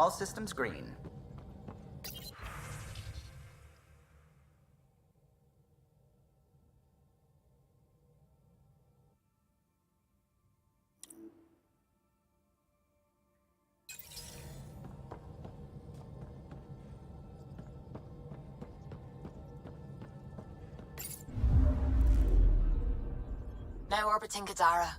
All systems green. Now orbiting Kadara.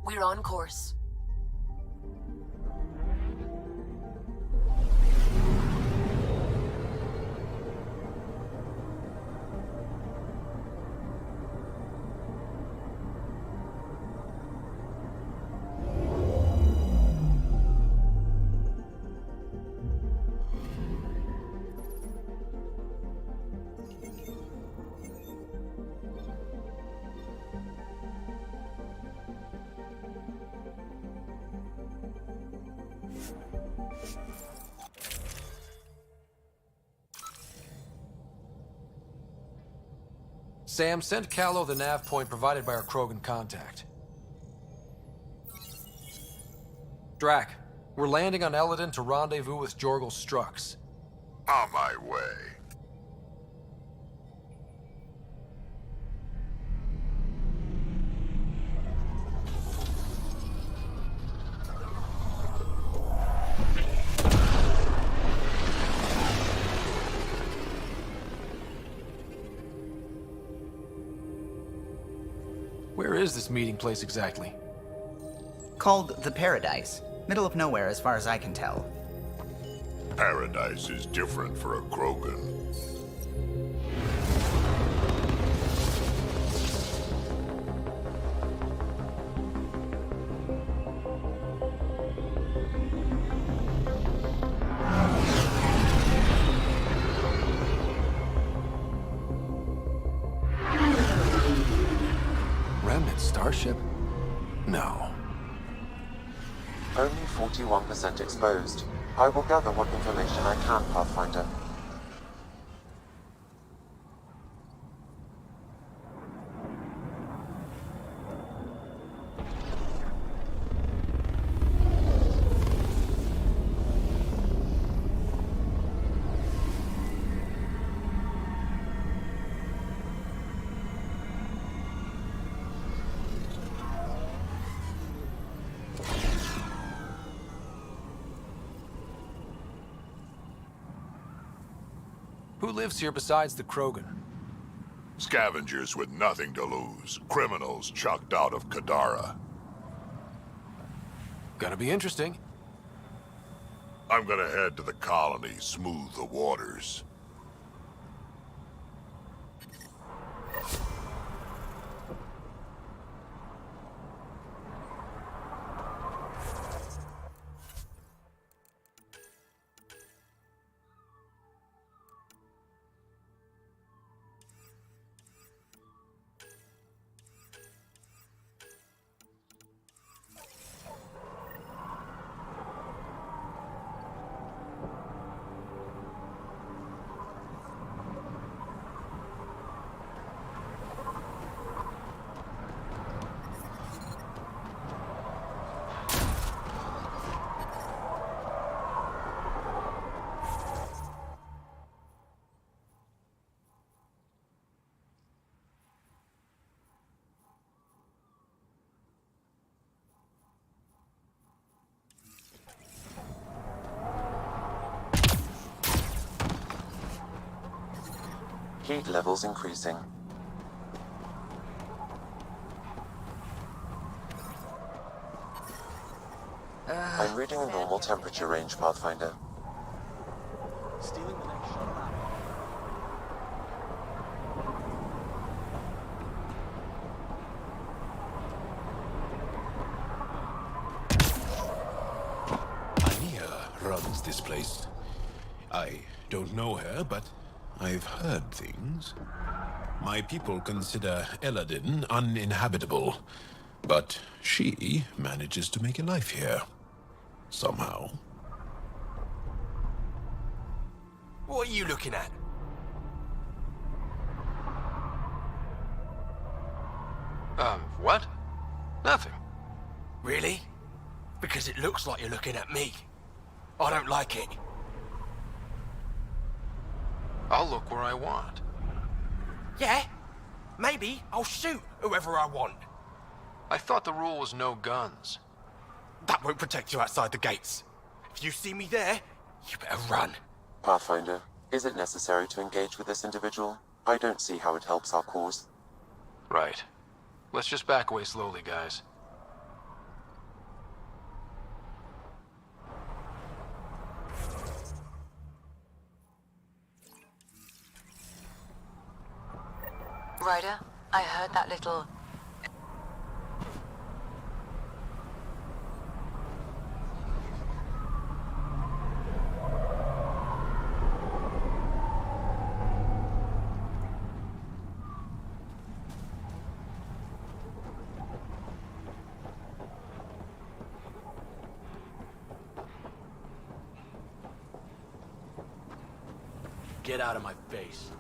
We're on course. Sam, send Callow the nav point provided by our Krogan contact. Drac, we're landing on Elaaden to rendezvous with Jorgal Strux. On my way. Where is this meeting place exactly? Called the Paradise. Middle of nowhere as far as I can tell. Paradise is different for a Krogan. Remnant starship? No. Only 41% exposed. I will gather what information I can, Pathfinder. Who lives here besides the Krogan? Scavengers with nothing to lose. Criminals chucked out of Kadara. Gonna be interesting. I'm gonna head to the colony, smooth the waters. Heat levels increasing. I I'm reading a normal temperature range, Pathfinder. Stealing the next shuttle out. Ania runs this place. I don't know her, but I've heard things. My people consider Elaaden uninhabitable, but she manages to make a life here. Somehow. What are you looking at? What? Nothing. Really? Because it looks like you're looking at me. I don't like it. I'll look where I want. Yeah? Maybe I'll shoot whoever I want. I thought the rule was no guns. That won't protect you outside the gates. If you see me there, you better run. Pathfinder, is it necessary to engage with this individual? I don't see how it helps our cause. Right. Let's just back away slowly, guys. Ryder, I heard that little... Get out of my face.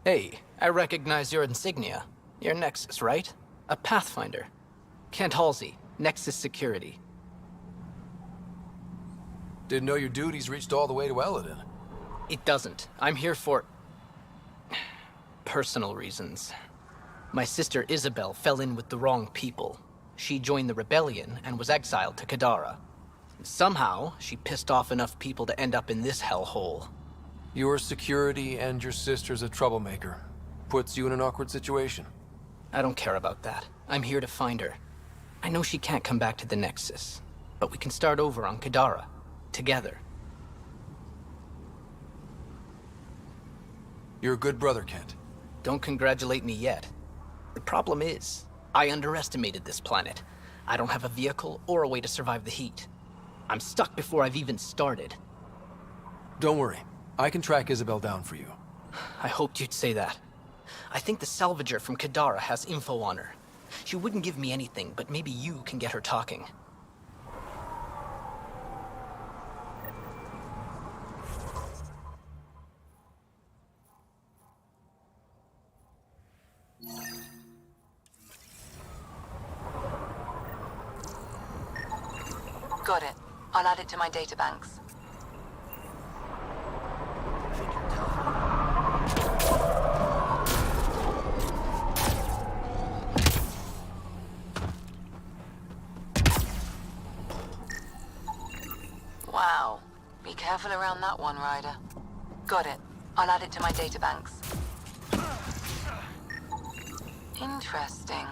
Hey, I recognize your insignia. Your Nexus, right? A Pathfinder. Kent Halsey, Nexus Security. Didn't know your duties reached all the way to Elaaden. It doesn't. I'm here for... personal reasons. My sister Isabel fell in with the wrong people. She joined the rebellion and was exiled to Kadara. Somehow, she pissed off enough people to end up in this hellhole. Your security and your sister's a troublemaker. Puts you in an awkward situation. I don't care about that. I'm here to find her. I know she can't come back to the Nexus, but we can start over on Kadara. Together. You're a good brother, Kent. Don't congratulate me yet. The problem is, I underestimated this planet. I don't have a vehicle or a way to survive the heat. I'm stuck before I've even started. Don't worry. I can track Isabel down for you. I hoped you'd say that. I think the salvager from Kadara has info on her. She wouldn't give me anything, but maybe you can get her talking. Got it. I'll add it to my databanks. Wow. Be careful around that one, Ryder. Got it. I'll add it to my databanks. Interesting.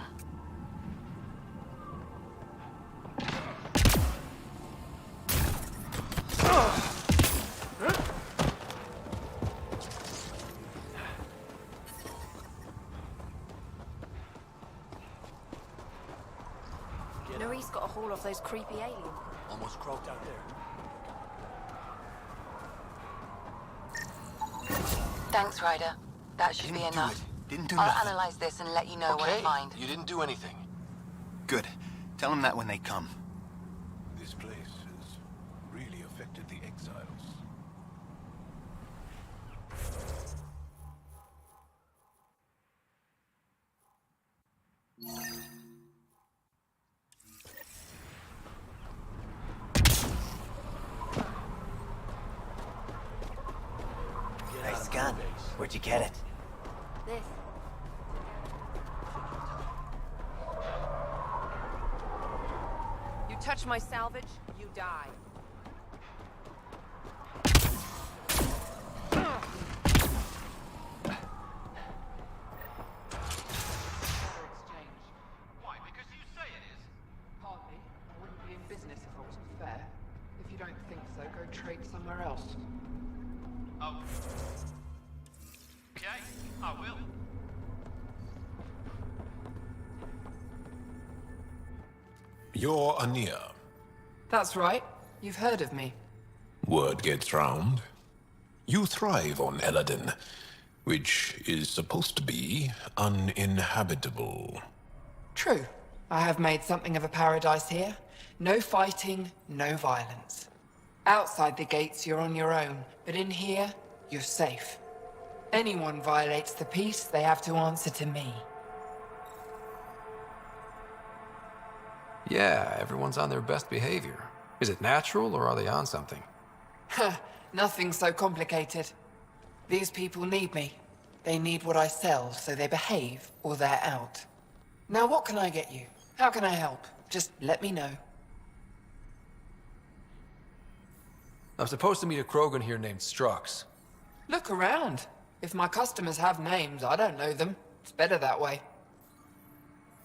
Nerys got a haul off those creepy aliens. Almost croaked out there. Thanks, Ryder. That should be enough. Didn't do I'll nothing. analyze this and let you know what I Okay, find. you didn't do anything. Good. Tell them that when they come. This place has really affected the exiles. Nice gun. Where'd you get it? This. You touch my salvage, you die. Why? Because you say it is. don't think so, go trade somewhere else. Oh. Okay, I will. You're Ania. That's right. You've heard of me. Word gets round. You thrive on Elaaden, which is supposed to be uninhabitable. True. I have made something of a paradise here. No fighting, no violence. Outside the gates, you're on your own, but in here, you're safe. Anyone violates the peace, they have to answer to me. Yeah, everyone's on their best behavior. Is it natural, or are they on something? Nothing so complicated. These people need me. They need what I sell, so they behave, or they're out. Now what can I get you? How can I help? Just let me know. I'm supposed to meet a Krogan here named Strux. Look around. If my customers have names, I don't know them. It's better that way.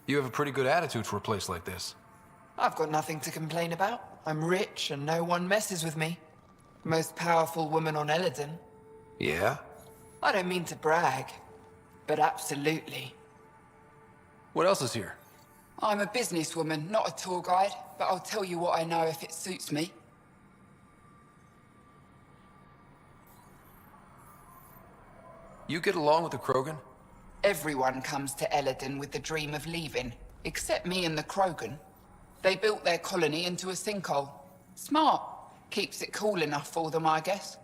You have a pretty good attitude for a place like this. I've got nothing to complain about. I'm rich and no one messes with me. Most powerful woman on Elaaden. Yeah? I don't mean to brag, but absolutely. What else is here? I'm a businesswoman, not a tour guide, but I'll tell you what I know if it suits me. You get along with the Krogan? Everyone comes to Elaaden with the dream of leaving, except me and the Krogan. They built their colony into a sinkhole. Smart. Keeps it cool enough for them, I guess.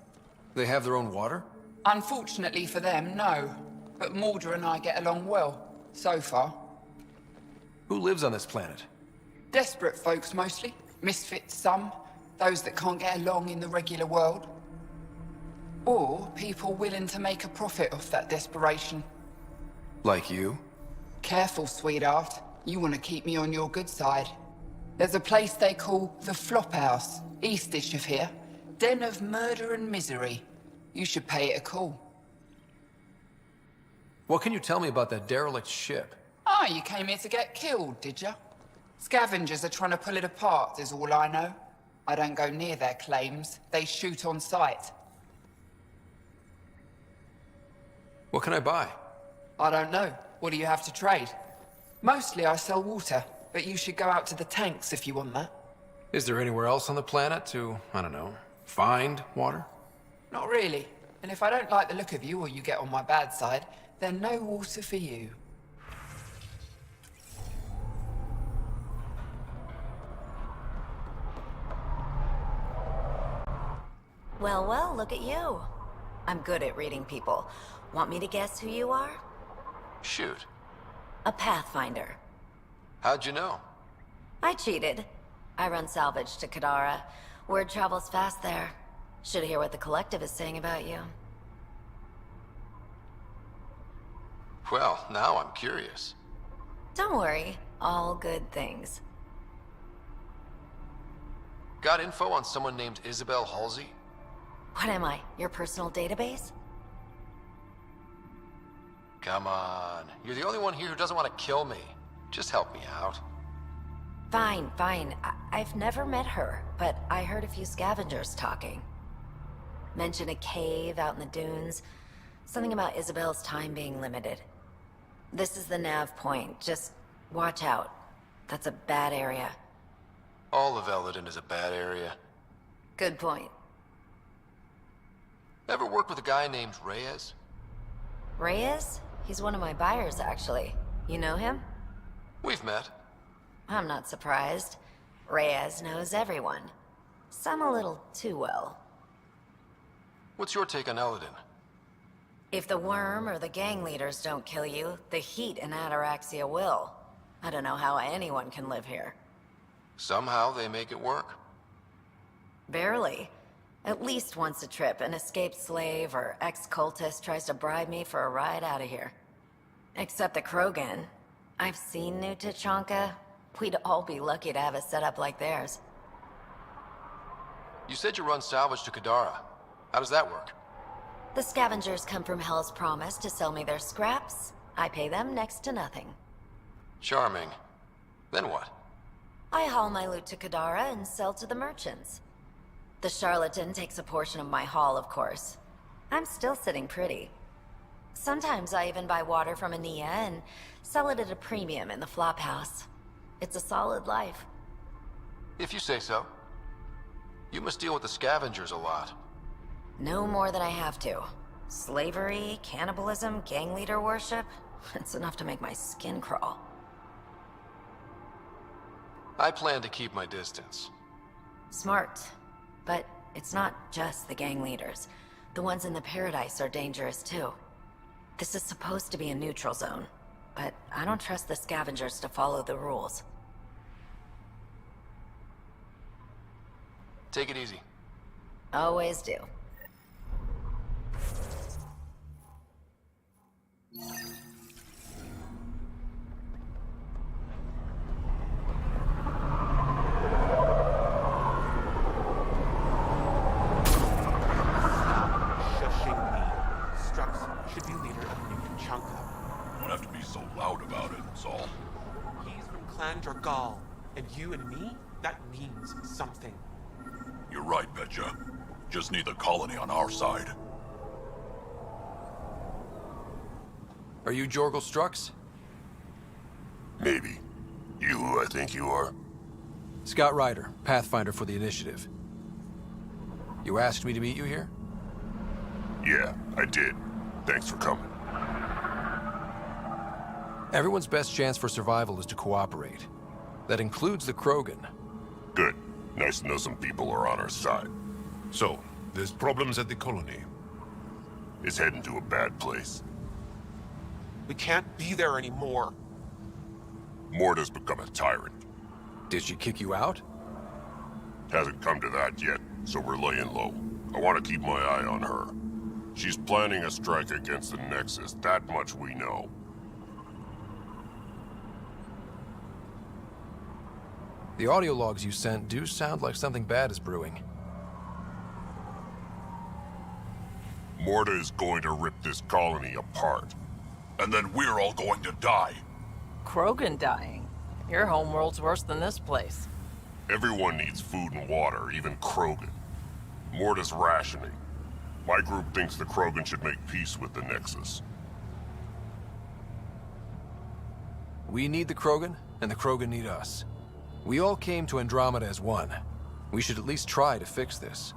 They have their own water? Unfortunately for them, no. But Mordor and I get along well, so far. Who lives on this planet? Desperate folks, mostly. Misfits, some. Those that can't get along in the regular world. Or people willing to make a profit off that desperation. Like you? Careful, sweetheart. You want to keep me on your good side. There's a place they call the Flop House, eastish of here. Den of murder and misery. You should pay it a call. What can you tell me about that derelict ship? Ah, you came here to get killed, did ya? Scavengers are trying to pull it apart, is all I know. I don't go near their claims. They shoot on sight. What can I buy? I don't know. What do you have to trade? Mostly I sell water, but you should go out to the tanks if you want that. Is there anywhere else on the planet to, I don't know, find water? Not really. And if I don't like the look of you or you get on my bad side, then no water for you. Well, well, look at you. I'm good at reading people. Want me to guess who you are? Shoot. A Pathfinder. How'd you know? I cheated. I run salvage to Kadara. Word travels fast there. Should hear what the Collective is saying about you. Well, now I'm curious. Don't worry. All good things. Got info on someone named Isabel Halsey? What am I? Your personal database? Come on. You're the only one here who doesn't want to kill me. Just help me out. Fine, fine. I've never met her, but I heard a few scavengers talking. Mention a cave out in the dunes. Something about Isabel's time being limited. This is the nav point. Just watch out. That's a bad area. All of Elaaden is a bad area. Good point. Ever worked with a guy named Reyes? Reyes? He's one of my buyers, actually. You know him? We've met. I'm not surprised. Reyes knows everyone. Some a little too well. What's your take on Elaaden? If the worm or the gang leaders don't kill you, the heat in Ataraxia will. I don't know how anyone can live here. Somehow they make it work. Barely. At least once a trip, an escaped slave or ex-cultist tries to bribe me for a ride out of here. Except the Krogan. I've seen New Tachanka. We'd all be lucky to have a setup like theirs. You said you run salvage to Kadara. How does that work? The scavengers come from Hell's Promise to sell me their scraps. I pay them next to nothing. Charming. Then what? I haul my loot to Kadara and sell to the merchants. The charlatan takes a portion of my haul, of course. I'm still sitting pretty. Sometimes I even buy water from Ania and sell it at a premium in the flop house. It's a solid life. If you say so. You must deal with the scavengers a lot. No more than I have to. Slavery, cannibalism, gang leader worship. It's enough to make my skin crawl. I plan to keep my distance. Smart. But it's not just the gang leaders. The ones in the Paradise are dangerous too. This is supposed to be a neutral zone, but I don't trust the scavengers to follow the rules. Take it easy. Always do. Should be leader of New Tuchanka. Don't have to be so loud about it, Saul. He's from Clan Dragal, and you and me, that means something. You're right, Betcha. Just need the colony on our side. Are you Jorgal Strux? Maybe. You who I think you are? Scott Ryder, Pathfinder for the Initiative. You asked me to meet you here? Yeah, I did. Thanks for coming. Everyone's best chance for survival is to cooperate. That includes the Krogan. Good. Nice to know some people are on our side. So, there's problems at the colony. It's heading to a bad place. We can't be there anymore. Morta's become a tyrant. Did she kick you out? Hasn't come to that yet, so we're laying low. I want to keep my eye on her. She's planning a strike against the Nexus, that much we know. The audio logs you sent do sound like something bad is brewing. Morta is going to rip this colony apart. And then we're all going to die. Krogan dying? Your homeworld's worse than this place. Everyone needs food and water, even Krogan. Morta's rationing. My group thinks the Krogan should make peace with the Nexus. We need the Krogan, and the Krogan need us. We all came to Andromeda as one. We should at least try to fix this.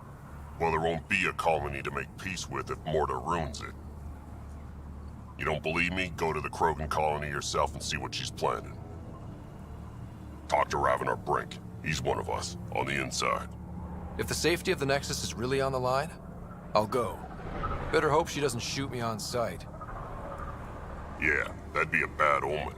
Well, there won't be a colony to make peace with if Morta ruins it. You don't believe me? Go to the Krogan colony yourself and see what she's planning. Talk to Ravenar Brink. He's one of us, on the inside. If the safety of the Nexus is really on the line, I'll go. Better hope she doesn't shoot me on sight. Yeah, that'd be a bad omen.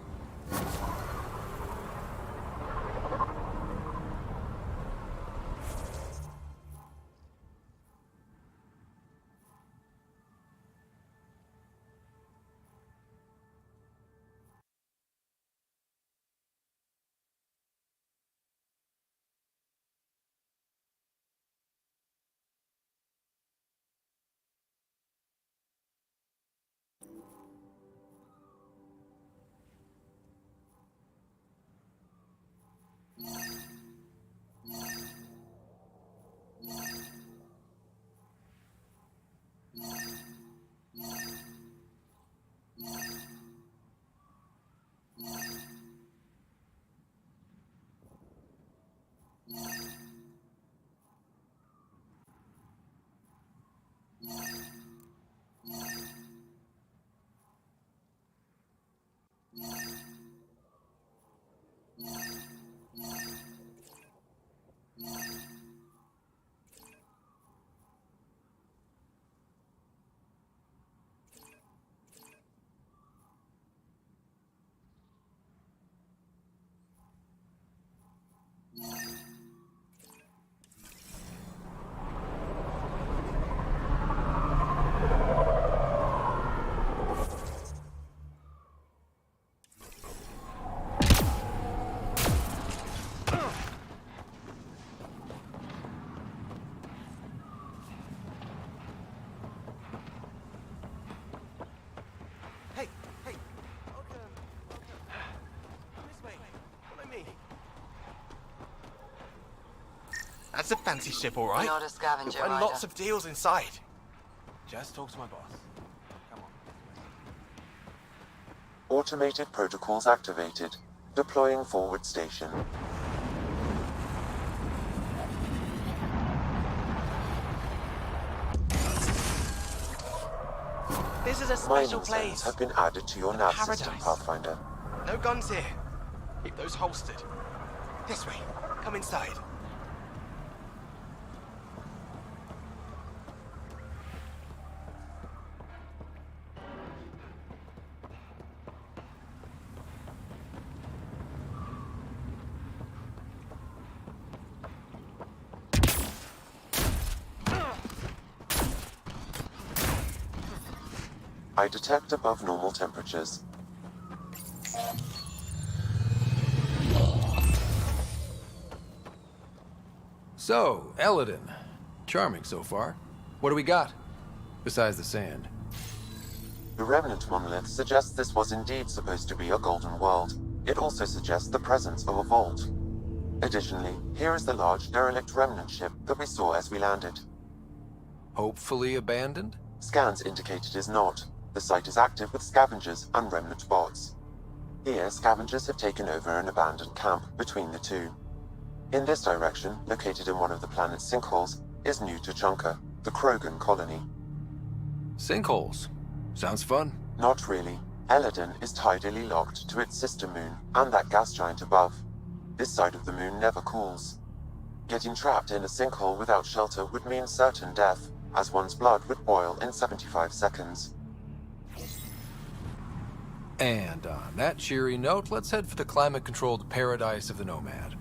That's a fancy ship, all right. Not a scavenger, And Ryder. lots of deals inside. Just talk to my boss. Come on. Automated protocols activated. Deploying forward station. This is a special Mining place. zones have been added to your nav Paradise. system, Pathfinder. No guns here. Keep those holstered. This way. Come inside. I detect above normal temperatures. So, Elaaden. Charming so far. What do we got? Besides the sand. The Remnant monolith suggests this was indeed supposed to be a golden world. It also suggests the presence of a vault. Additionally, here is the large derelict Remnant ship that we saw as we landed. Hopefully abandoned? Scans indicate it is not. The site is active with scavengers and Remnant bots. Here, scavengers have taken over an abandoned camp between the two. In this direction, located in one of the planet's sinkholes, is New Tuchanka, the Krogan colony. Sinkholes. Sounds fun. Not really. Elaaden is tidally locked to its sister moon and that gas giant above. This side of the moon never cools. Getting trapped in a sinkhole without shelter would mean certain death, as one's blood would boil in 75 seconds. And on that cheery note, let's head for the climate-controlled paradise of the Nomad.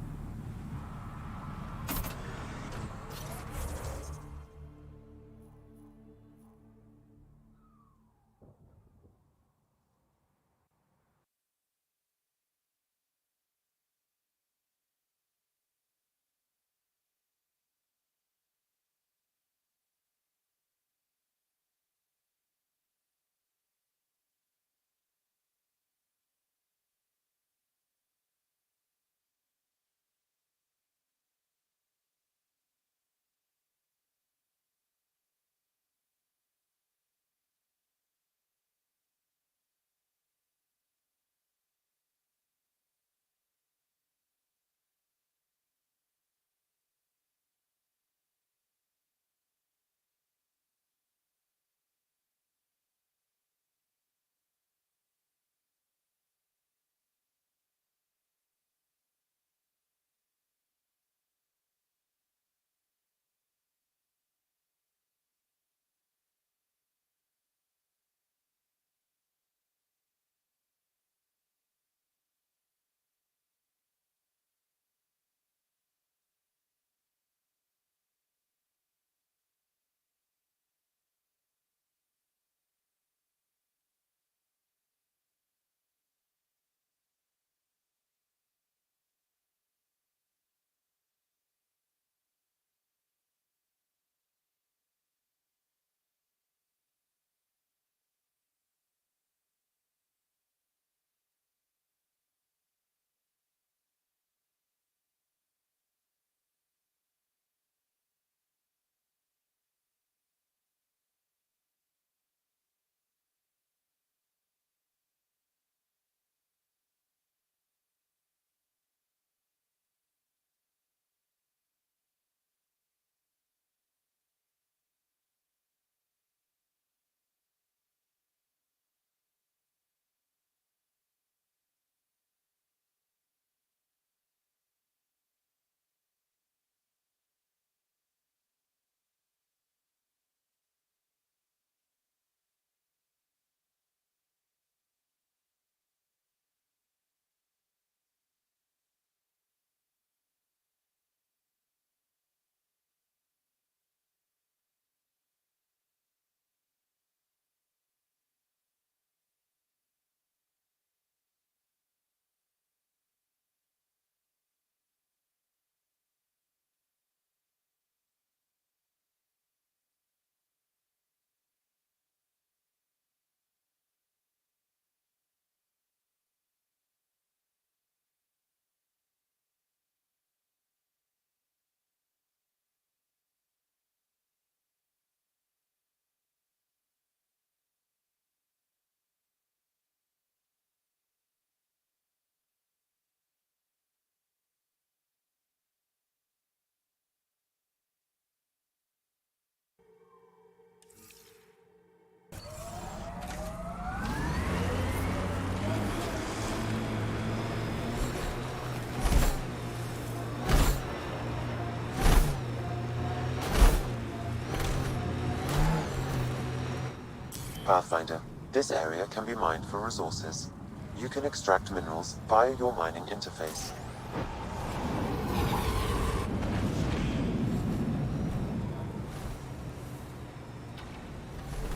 Pathfinder, this area can be mined for resources. You can extract minerals via your mining interface.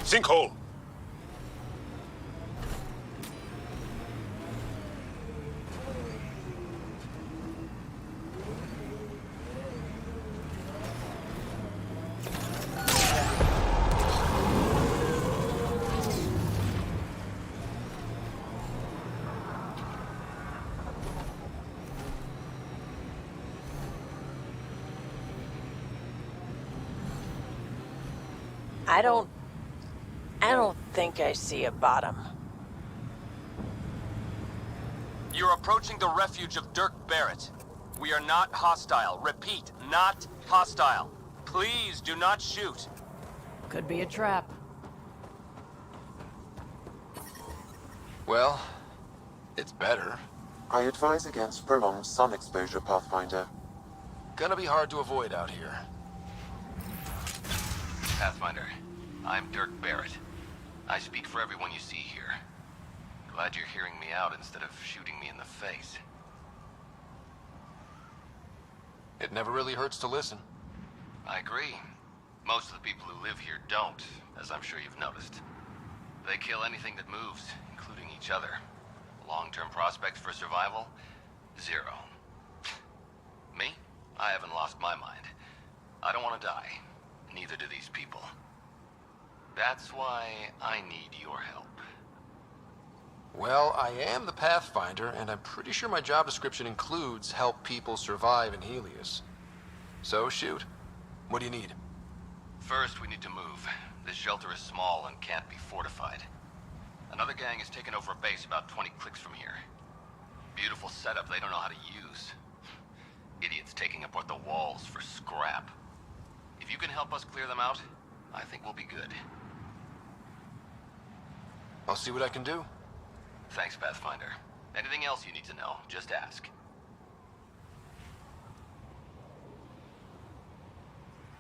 Sinkhole! I don't think I see a bottom. You're approaching the refuge of Dirk Barrett. We are not hostile. Repeat, not hostile. Please do not shoot. Could be a trap. Well, it's better. I advise against prolonged sun exposure, Pathfinder. Gonna be hard to avoid out here. Pathfinder, I'm Dirk Barrett. I speak for everyone you see here. Glad you're hearing me out instead of shooting me in the face. It never really hurts to listen. I agree. Most of the people who live here don't, as I'm sure you've noticed. They kill anything that moves, including each other. Long-term prospects for survival? Zero. Me? I haven't lost my mind. I don't want to die. Neither do these people. That's why I need your help. Well, I am the Pathfinder, and I'm pretty sure my job description includes help people survive in Helios. So shoot. What do you need? First, we need to move. This shelter is small and can't be fortified. Another gang has taken over a base about 20 clicks from here. Beautiful setup they don't know how to use. Idiots taking apart the walls for scrap. If you can help us clear them out, I think we'll be good. I'll see what I can do. Thanks, Pathfinder. Anything else you need to know, just ask.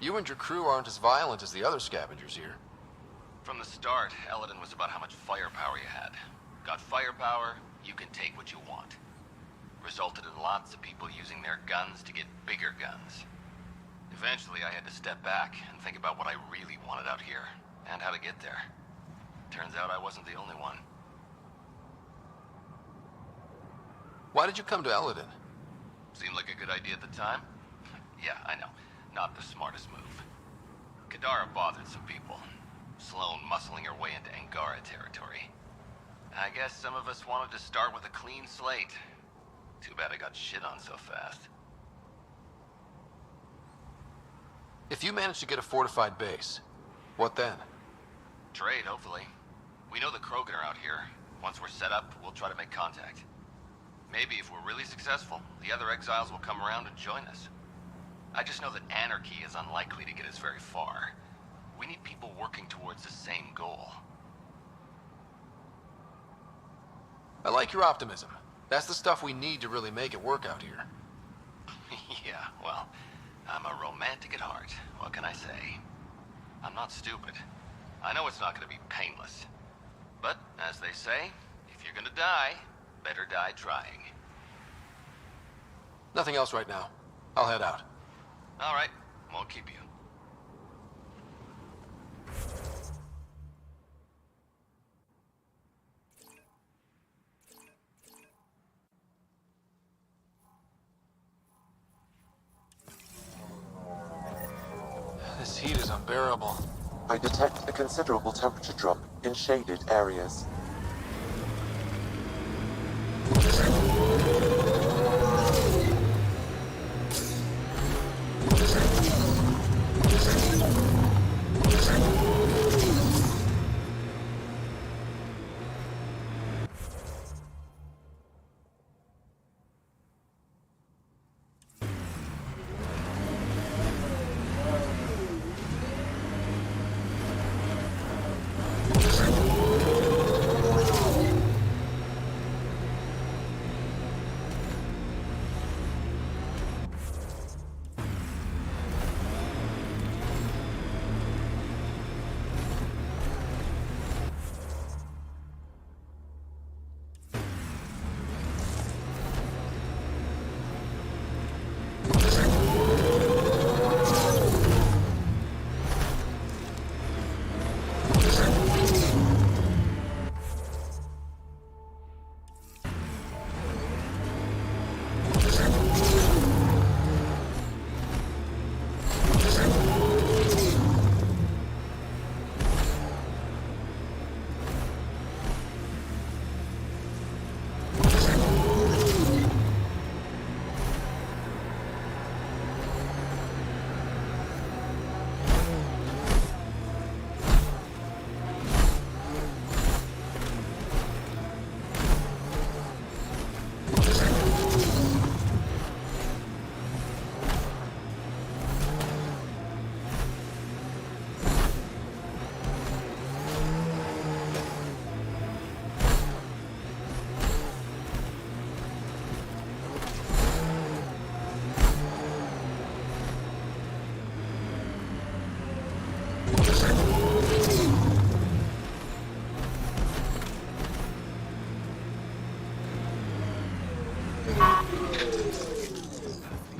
You and your crew aren't as violent as the other scavengers here. From the start, Elaaden was about how much firepower you had. Got firepower, you can take what you want. Resulted in lots of people using their guns to get bigger guns. Eventually, I had to step back and think about what I really wanted out here, and how to get there. Turns out I wasn't the only one. Why did you come to Elaaden? Seemed like a good idea at the time? Yeah, I know. Not the smartest move. Kadara bothered some people. Sloane muscling her way into Angara territory. I guess some of us wanted to start with a clean slate. Too bad I got shit on so fast. If you manage to get a fortified base, what then? Trade, hopefully. We know the Krogan are out here. Once we're set up, we'll try to make contact. Maybe if we're really successful, the other exiles will come around and join us. I just know that anarchy is unlikely to get us very far. We need people working towards the same goal. I like your optimism. That's the stuff we need to really make it work out here. Yeah, well, I'm a romantic at heart. What can I say? I'm not stupid. I know it's not going to be painless. But, as they say, if you're gonna die, better die trying. Nothing else right now. I'll head out. All right, won't keep you. This heat is unbearable. I detect a considerable temperature drop in shaded areas.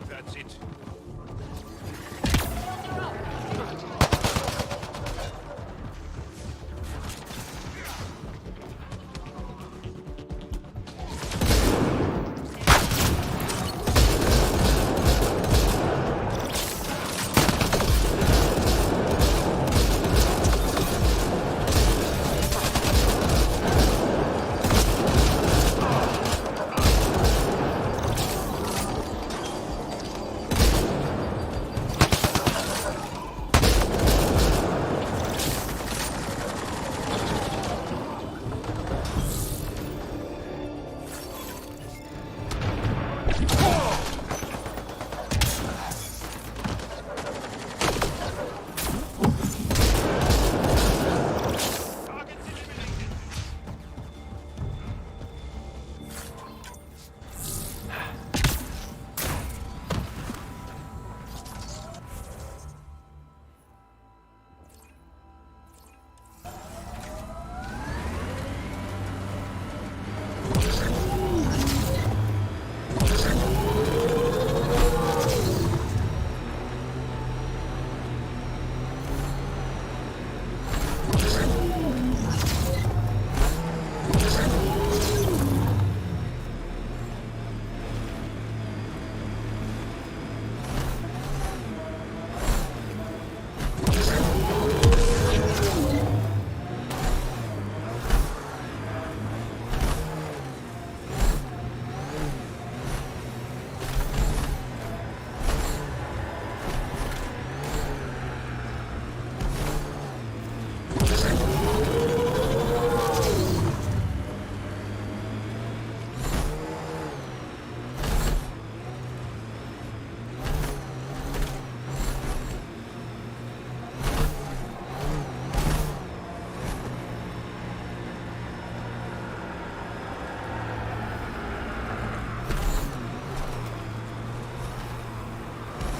That's it.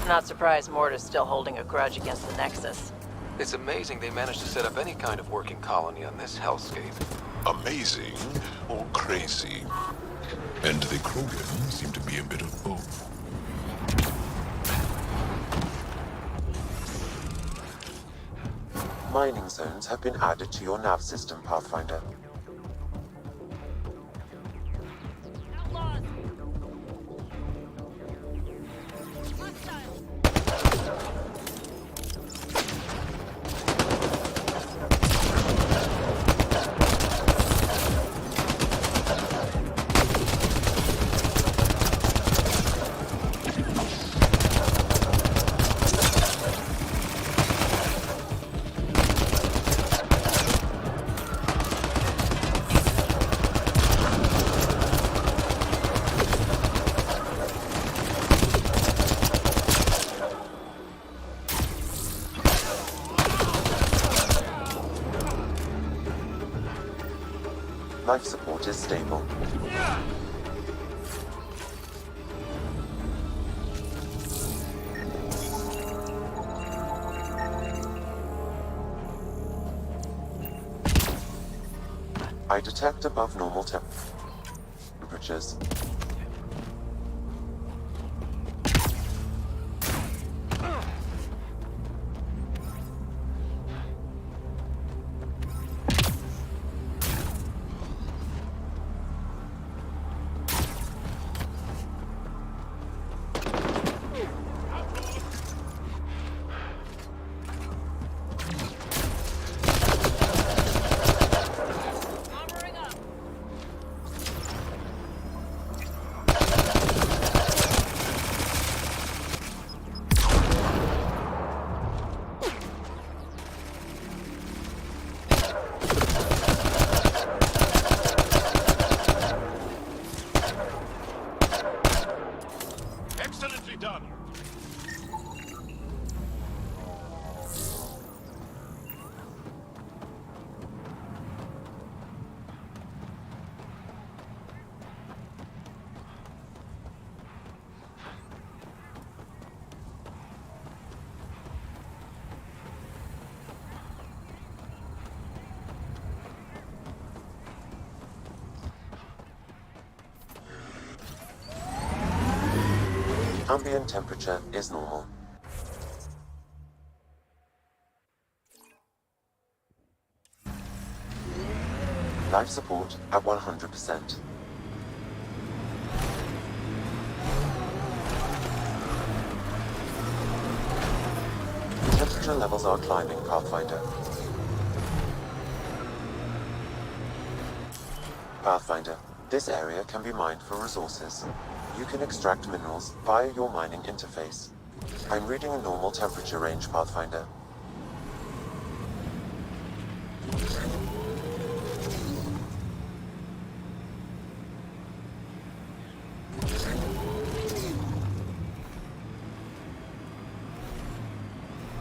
Not surprised Morta's still holding a grudge against the Nexus. It's amazing they managed to set up any kind of working colony on this hellscape. Amazing or crazy? And the Krogan seem to be a bit of both. Mining zones have been added to your nav system, Pathfinder. Life support is stable. I detect above normal temperatures. Ambient temperature is normal. Life support at 100%. Temperature levels are climbing, Pathfinder. Pathfinder, this area can be mined for resources. You can extract minerals via your mining interface. I'm reading a normal temperature range, Pathfinder.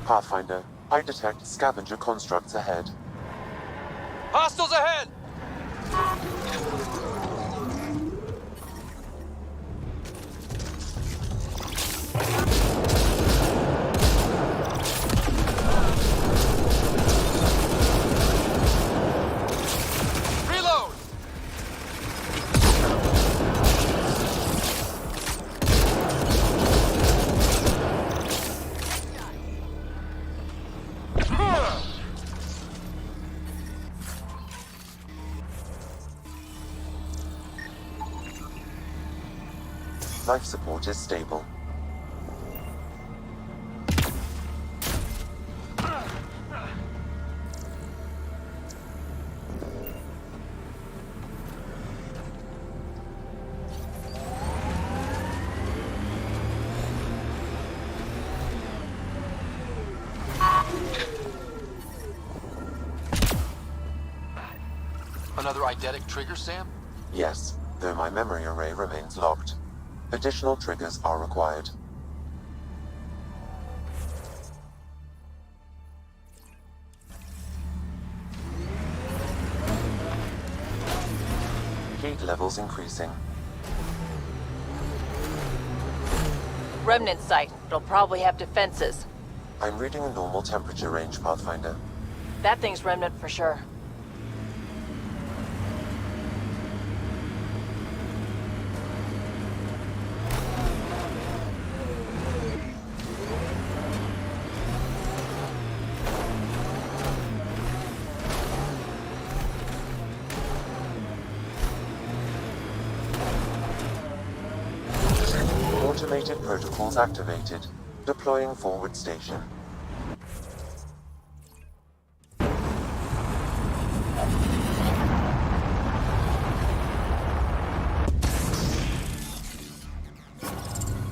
Pathfinder, I detect scavenger constructs ahead. Hostiles ahead! Reload! Life support is stable. Another eidetic trigger, Sam? Yes, though my memory array remains locked. Additional triggers are required. Heat levels increasing. Remnant site. It'll probably have defenses. I'm reading a normal temperature range, Pathfinder. That thing's Remnant for sure. Automated protocols activated. Deploying forward station.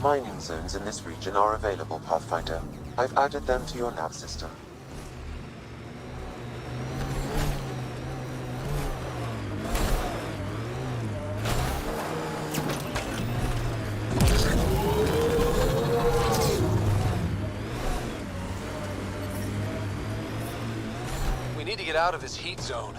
Mining zones in this region are available, Pathfinder. I've added them to your nav system. We need to get out of this heat zone.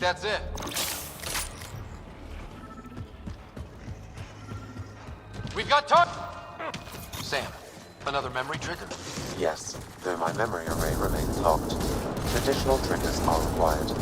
That's it. We've got Sam, another memory trigger? Yes, though my memory array remains locked. Additional triggers are required.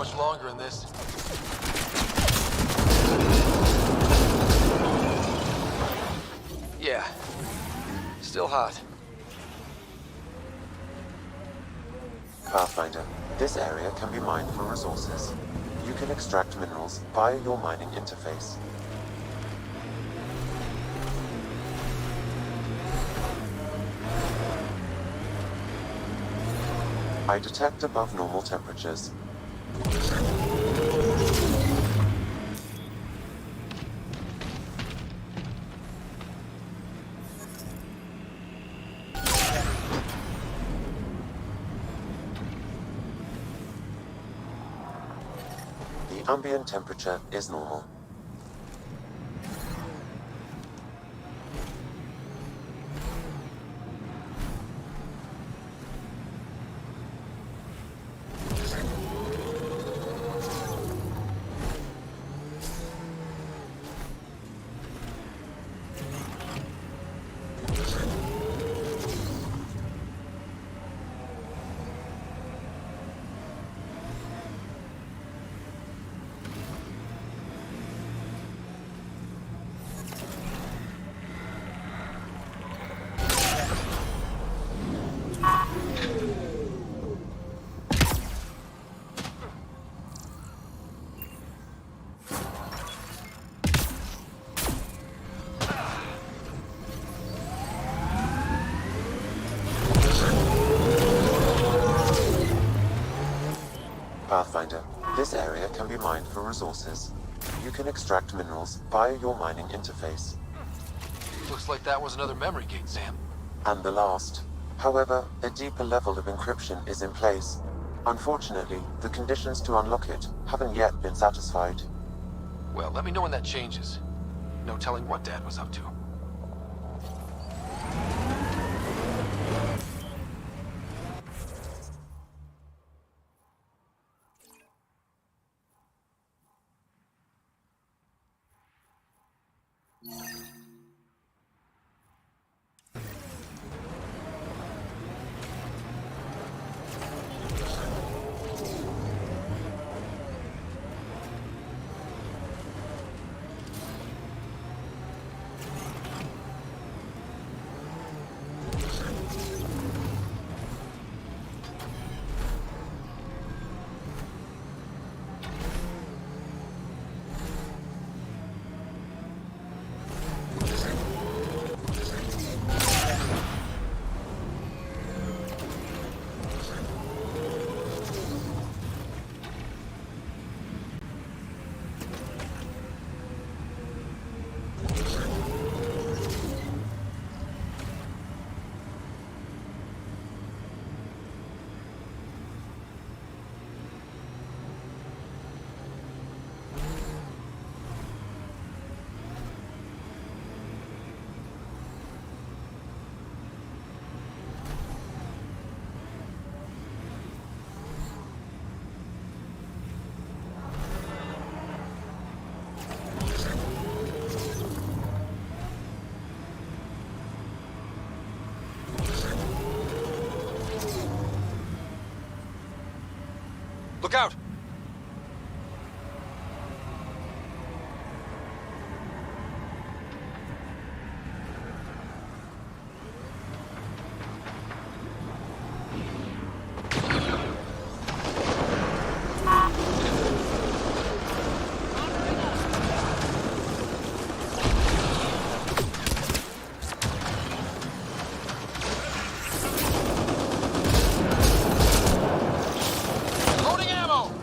much longer in this. Yeah. Still hot. Pathfinder, this area can be mined for resources. You can extract minerals via your mining interface. I detect above normal temperatures. The ambient temperature is normal. Pathfinder, this area can be mined for resources. You can extract minerals via your mining interface. Looks like that was another memory gate, Sam. And the last. However, a deeper level of encryption is in place. Unfortunately, the conditions to unlock it haven't yet been satisfied. Well, let me know when that changes. No telling what Dad was up to. Look out! Loading ammo!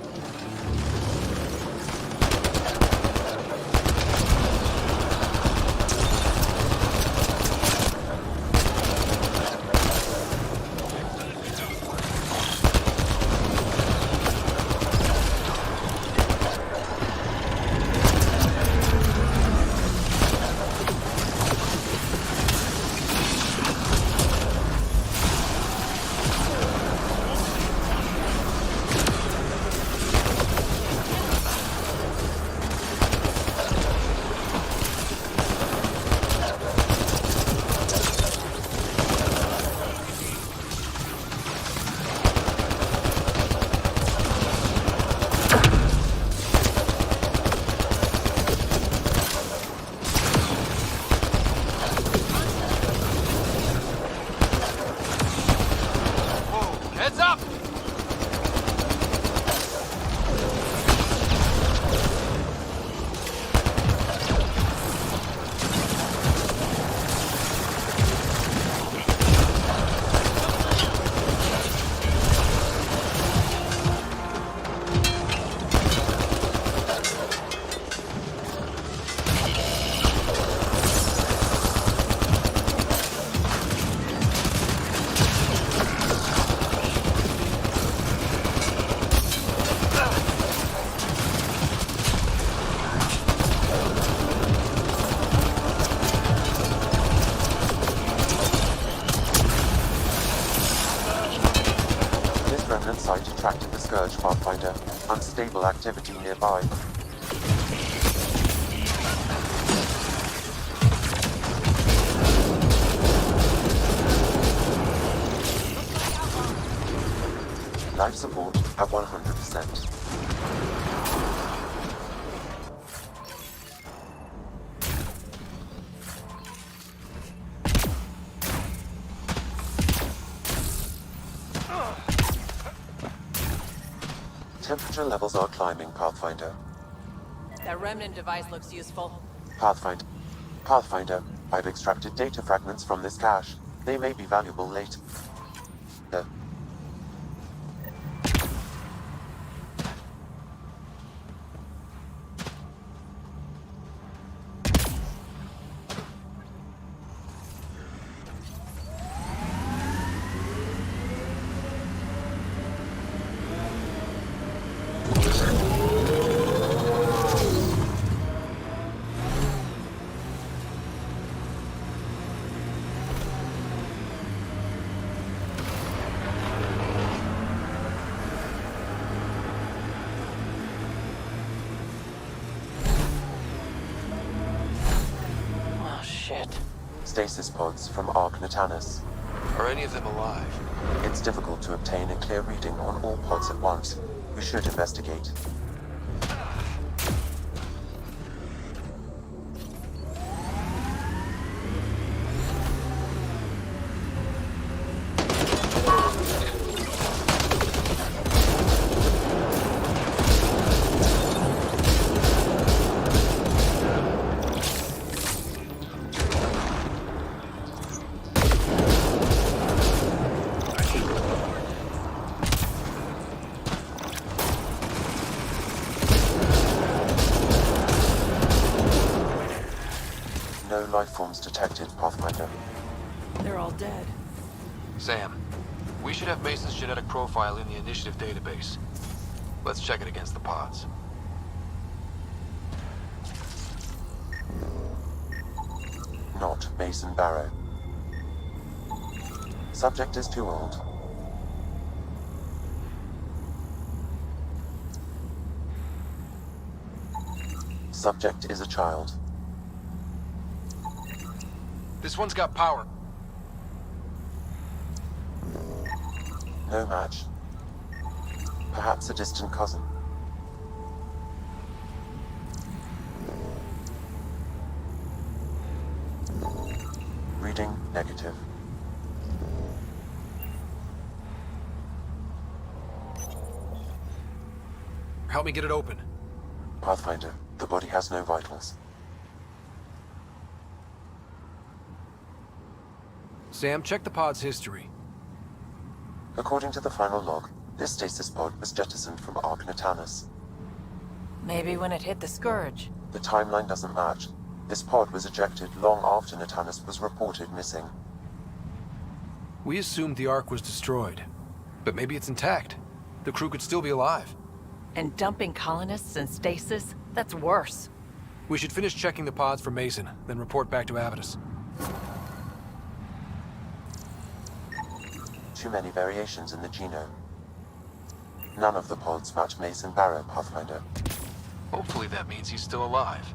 Pathfinder. Unstable activity nearby. Life support at 100%. Temperature levels are climbing, Pathfinder. That Remnant device looks useful. Pathfinder, I've extracted data fragments from this cache. They may be valuable later. Stasis pods from Ark Natanus. Are any of them alive? It's difficult to obtain a clear reading on all pods at once. We should investigate. No life forms detected, Pathfinder. They're all dead. Sam, we should have Mason's genetic profile in the Initiative database. Let's check it against the pods. Not Mason Barrow. Subject is too old. Subject is a child. This one's got power. No match. Perhaps a distant cousin. Reading negative. Help me get it open. Pathfinder, the body has no vitals. Sam, check the pod's history. According to the final log, this stasis pod was jettisoned from Ark Natanus. Maybe when it hit the Scourge. The timeline doesn't match. This pod was ejected long after Natanus was reported missing. We assumed the Ark was destroyed, but maybe it's intact. The crew could still be alive. And dumping colonists in stasis? That's worse. We should finish checking the pods for Mason, then report back to Avitus. Too many variations in the genome. None of the pods match Mason Barrow, Pathfinder. Hopefully that means he's still alive.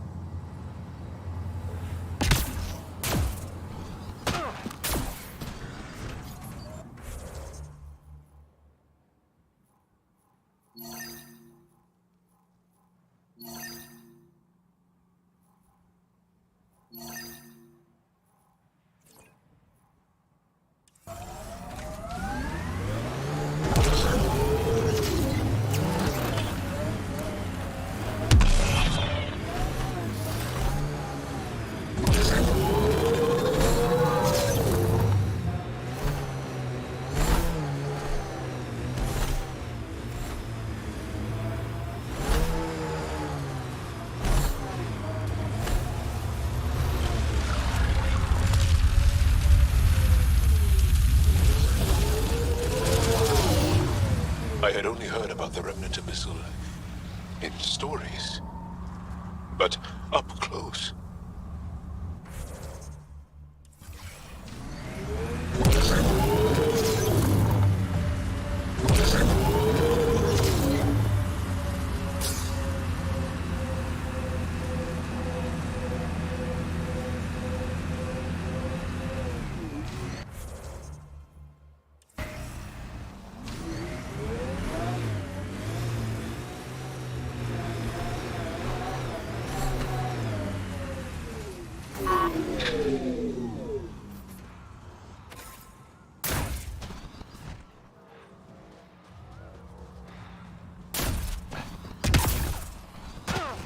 I had only heard about the Remnant abyssal in stories, but up close.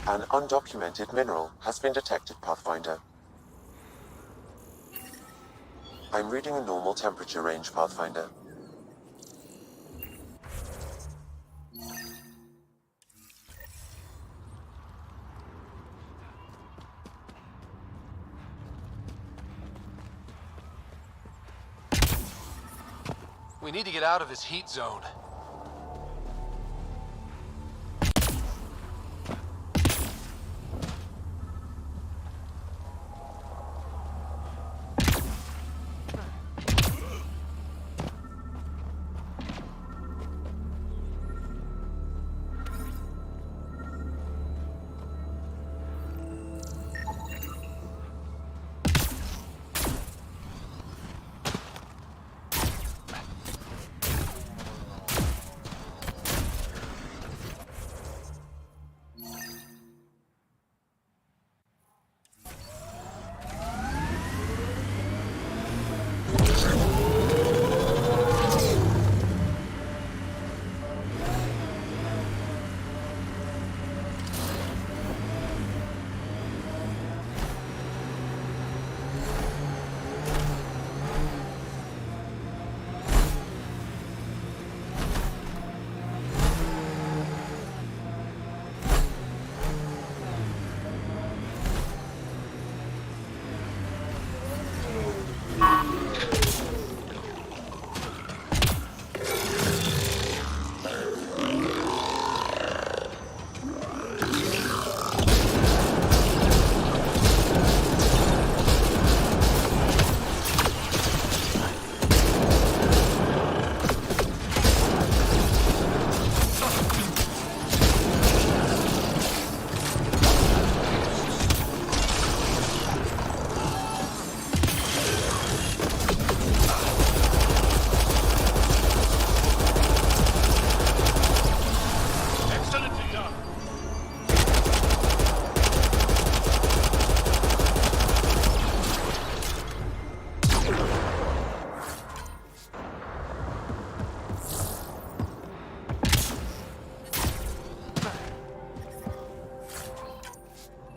An undocumented mineral has been detected, Pathfinder. I'm reading a normal temperature range, Pathfinder. We need to get out of this heat zone.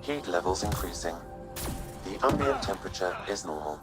Heat levels increasing. The ambient temperature is normal.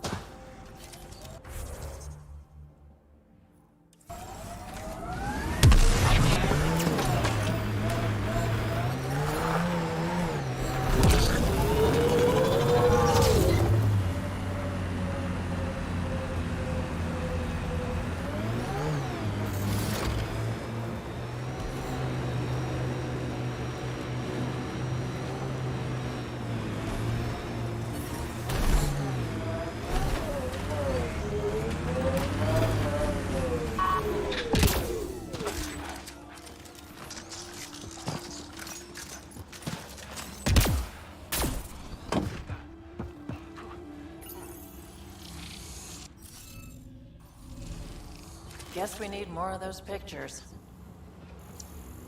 Guess we need more of those pictures.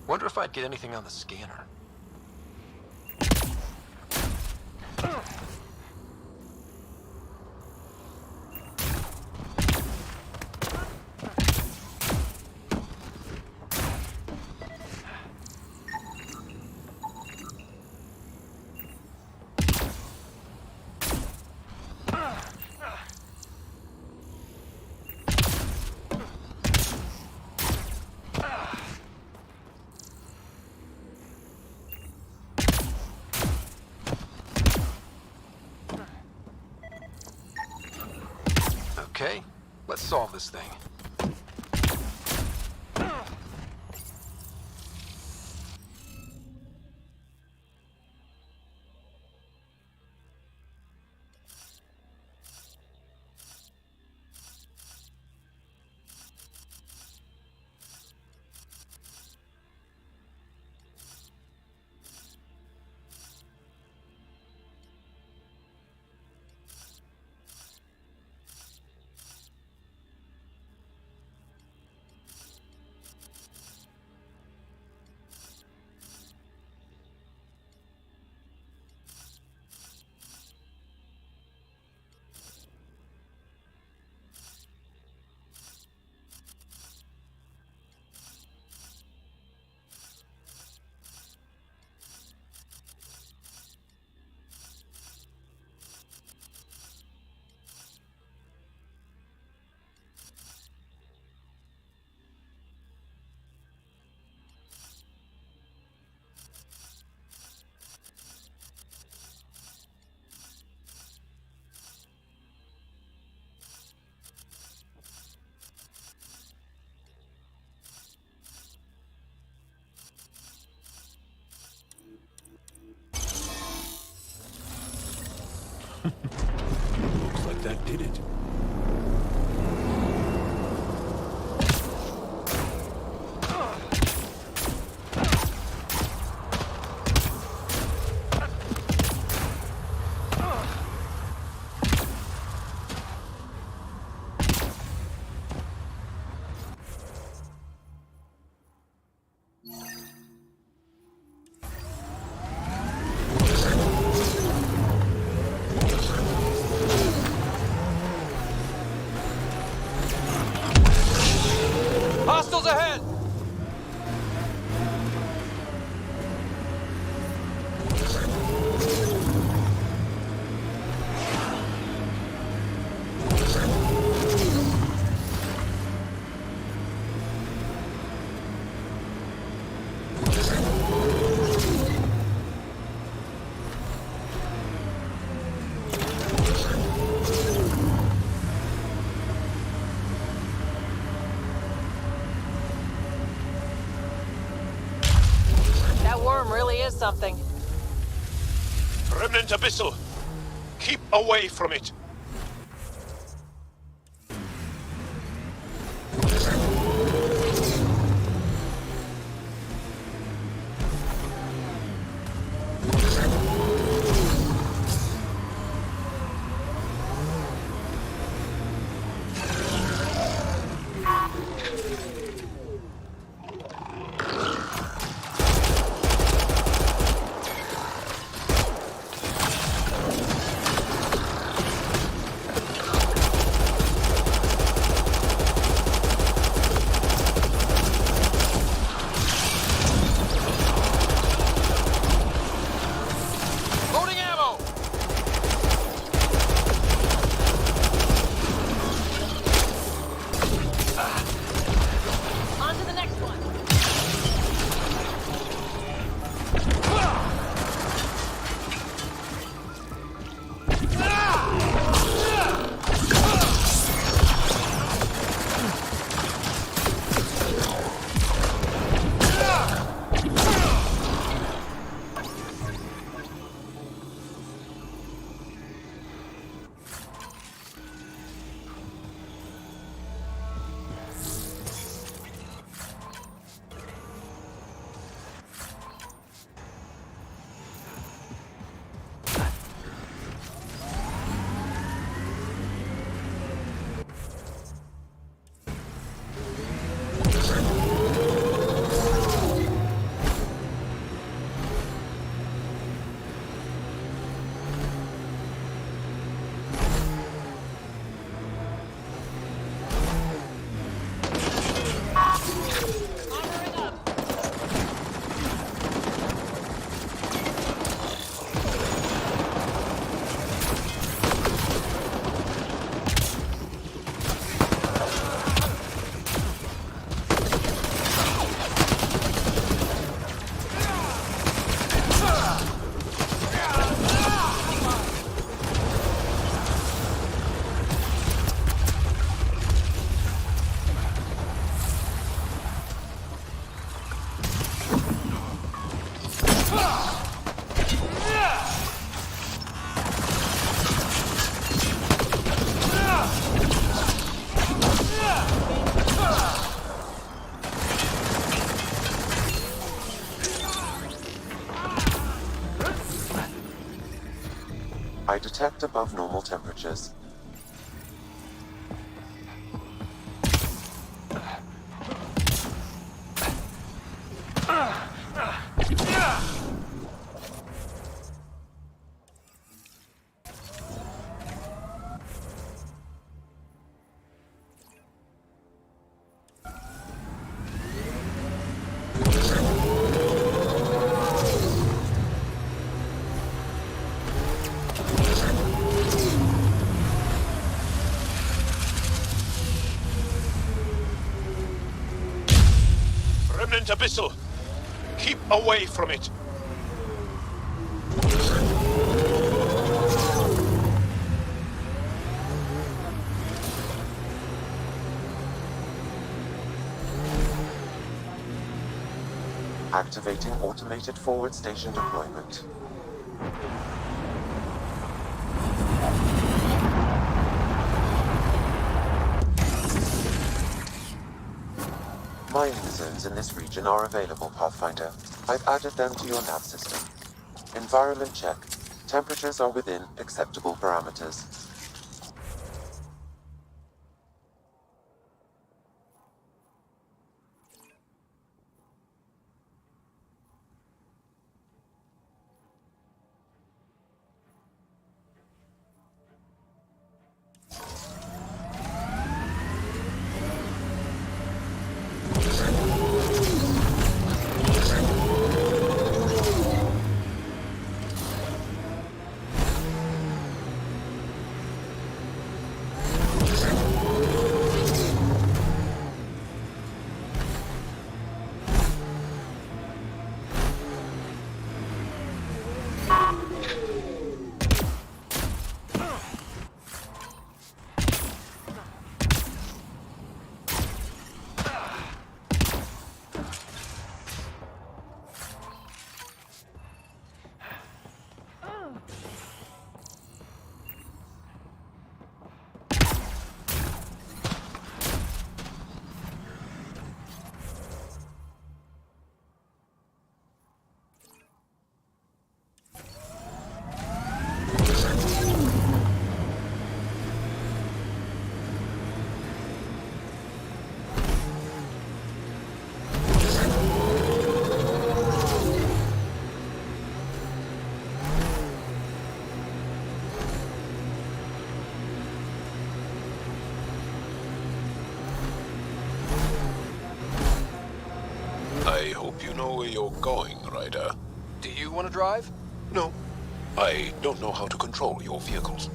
Wonder if I'd get anything on the scanner. Okay, let's solve this thing. Looks like that did it. Hostiles ahead! That worm really is something. Remnant Abyssal! Keep away from it! Loading ammo! On to the next one. I detect above normal temperatures. Remnant Abyssal! Keep away from it! Activating automated forward station deployment. Mining zones in this region are available, Pathfinder. I've added them to your nav system. Environment check. Temperatures are within acceptable parameters. I hope you know where you're going, Ryder. Do you want to drive? No. I don't know how to control your vehicles.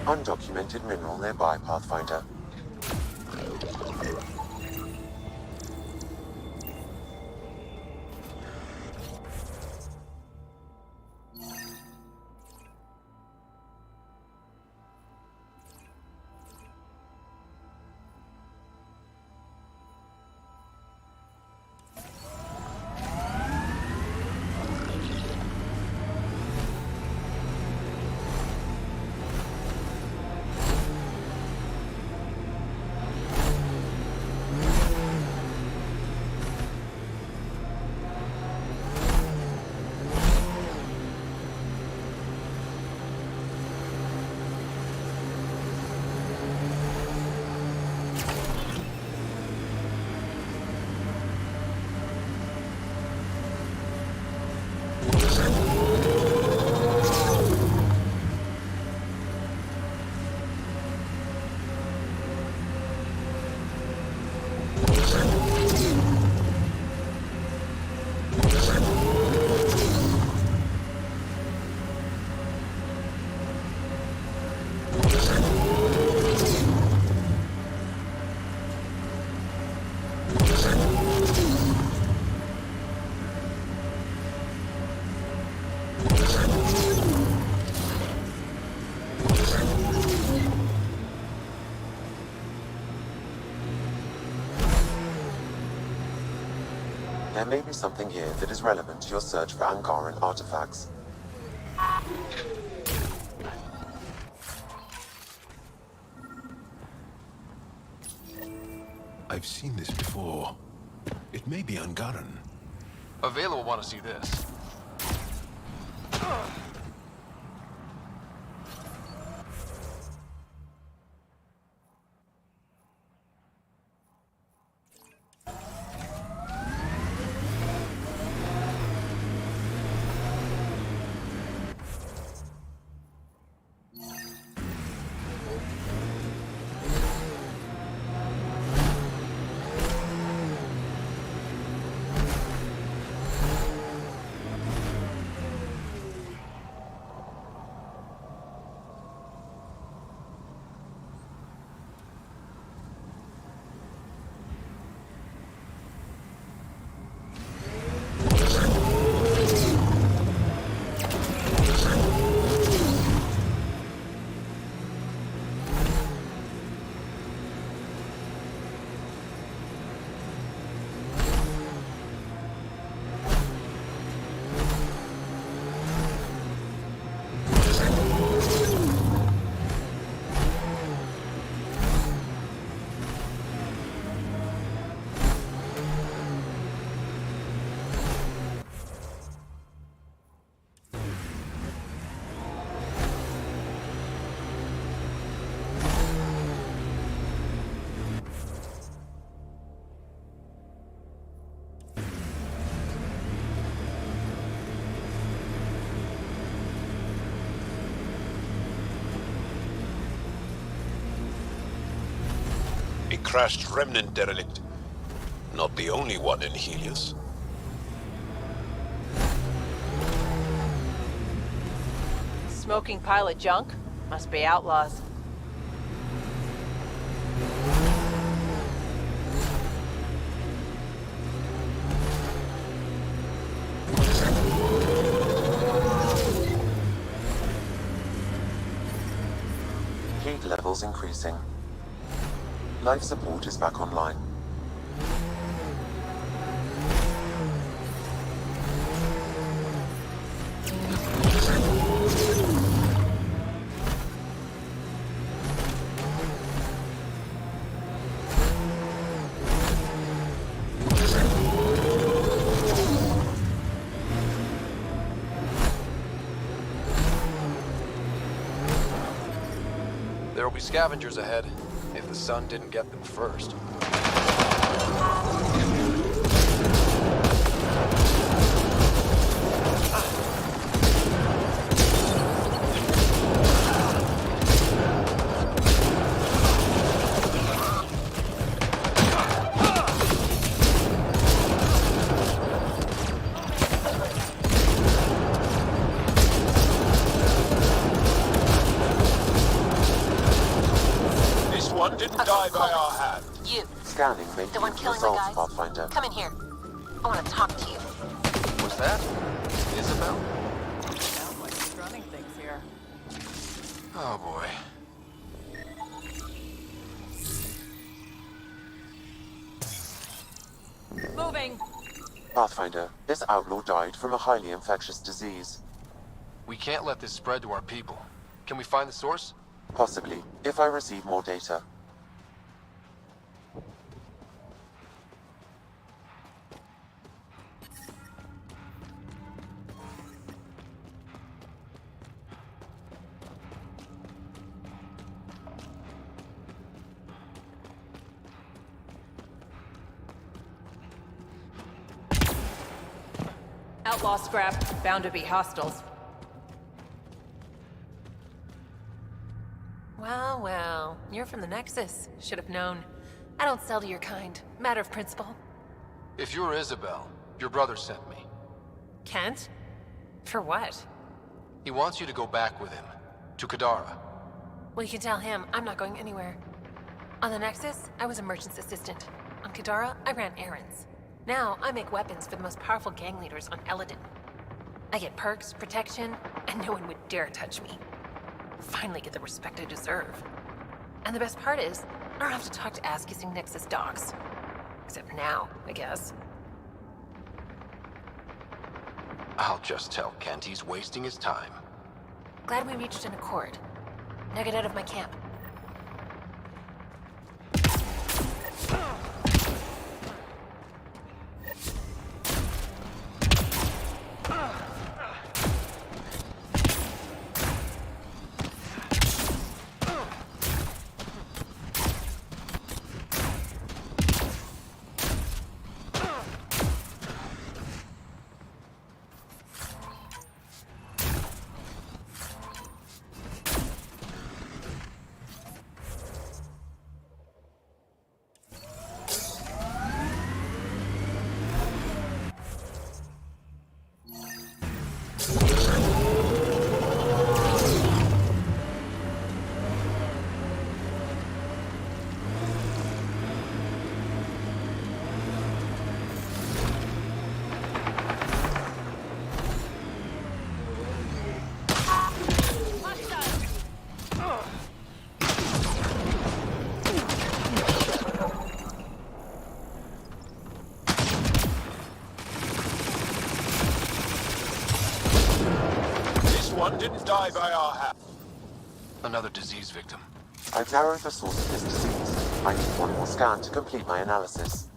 Undocumented mineral nearby, Pathfinder. There may be something here that is relevant to your search for Angaran artifacts. I've seen this before. It may be Angaran. Avela will want to see this. A crashed Remnant derelict. Not the only one in Helios. Smoking pile of junk? Must be outlaws. Heat levels increasing. Life support is back online. There will be scavengers ahead, if the sun didn't get them first. Die by our hand. You. Scanning may The one yield killing the results, guys? Pathfinder. Come in here. I want to talk to you. Was that Isabel? Sounds like he's running things here. Oh boy. Moving! Pathfinder, this outlaw died from a highly infectious disease. We can't let this spread to our people. Can we find the source? Possibly, if I receive more data. Outlaw scrap. Bound to be hostiles. Well, well. You're from the Nexus. Should have known. I don't sell to your kind. Matter of principle. If you're Isabel, your brother sent me. Kent? For what? He wants you to go back with him. To Kadara. Well, you can tell him I'm not going anywhere. On the Nexus, I was a merchant's assistant. On Kadara, I ran errands. Now, I make weapons for the most powerful gang leaders on Elaaden. I get perks, protection, and no one would dare touch me. Finally get the respect I deserve. And the best part is, I don't have to talk to ass-kissing Nexus dogs. Except now, I guess. I'll just tell Kent he's wasting his time. Glad we reached an accord. Now get out of my camp. Didn't die by our hand. Another disease victim. I've narrowed the source of this disease. I need one more scan to complete my analysis.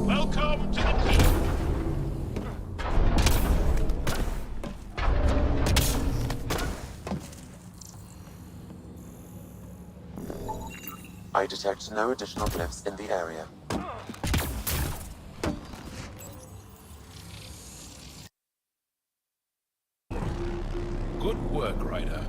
Welcome to the team. I detect no additional glyphs in the area. Good work, Ryder.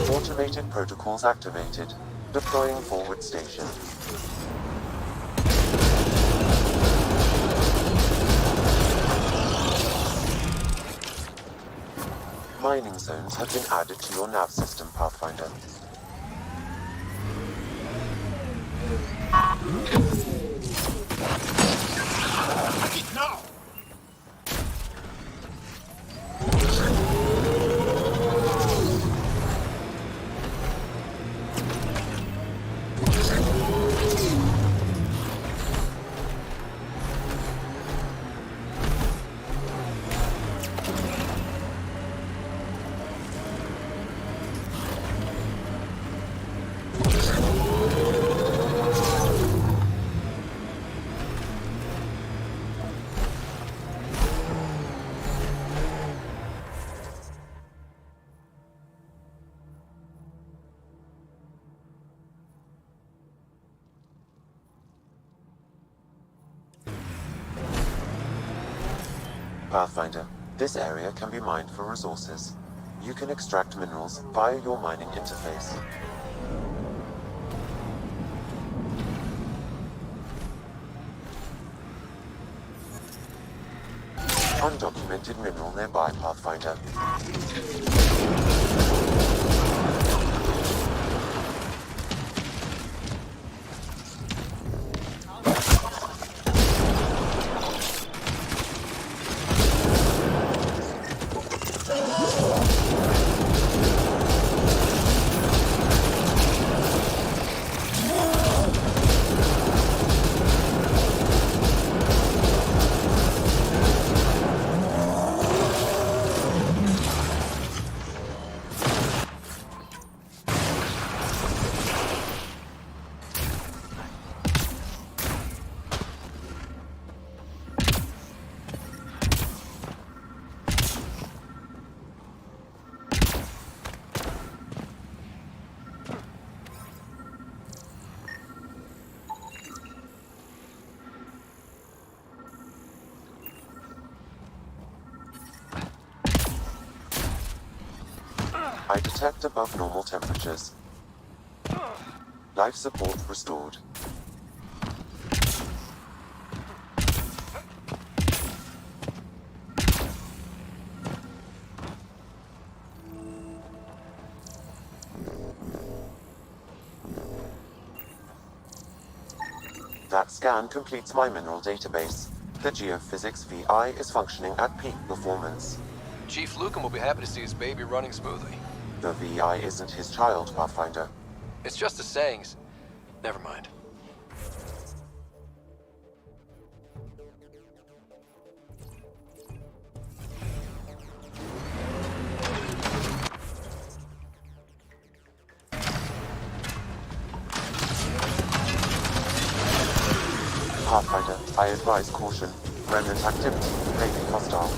Automated protocols activated. Deploying forward station. Mining zones have been added to your nav system, Pathfinder. Pathfinder, this area can be mined for resources. You can extract minerals via your mining interface. Undocumented mineral nearby, Pathfinder. I detect above normal temperatures. Life support restored. That scan completes my mineral database. The Geophysics VI is functioning at peak performance. Chief Lucan will be happy to see his baby running smoothly. The VI isn't his child, Pathfinder. It's just a sayings. Never mind. Pathfinder, I advise caution. Remnant activity may be hostile.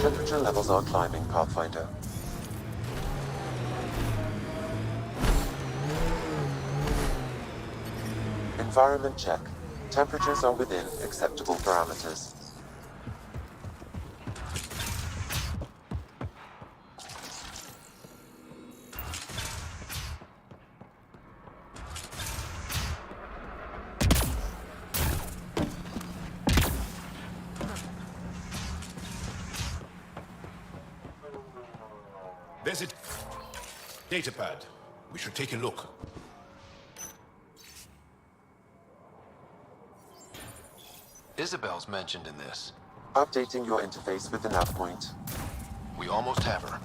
Temperature levels are climbing, Pathfinder. Environment check. Temperatures are within acceptable parameters. There's it. Datapad. We should take a look. Isabel's mentioned in this. Updating your interface with the nav point. We almost have her.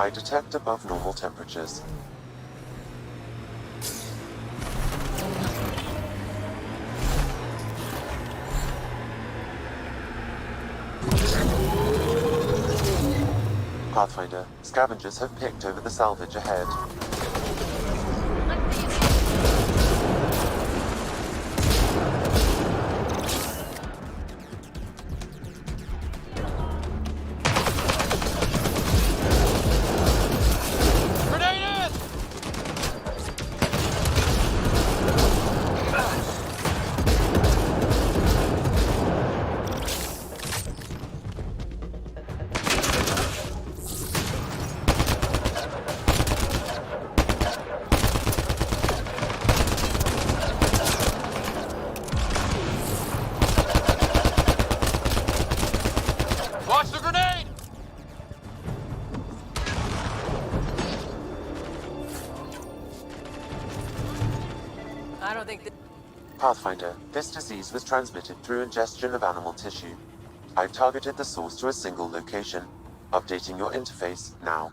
I detect above normal temperatures. Pathfinder, scavengers have picked over the salvage ahead. I don't think that... Pathfinder, this disease was transmitted through ingestion of animal tissue. I've targeted the source to a single location. Updating your interface now.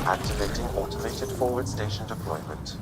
Activating automated forward station deployment.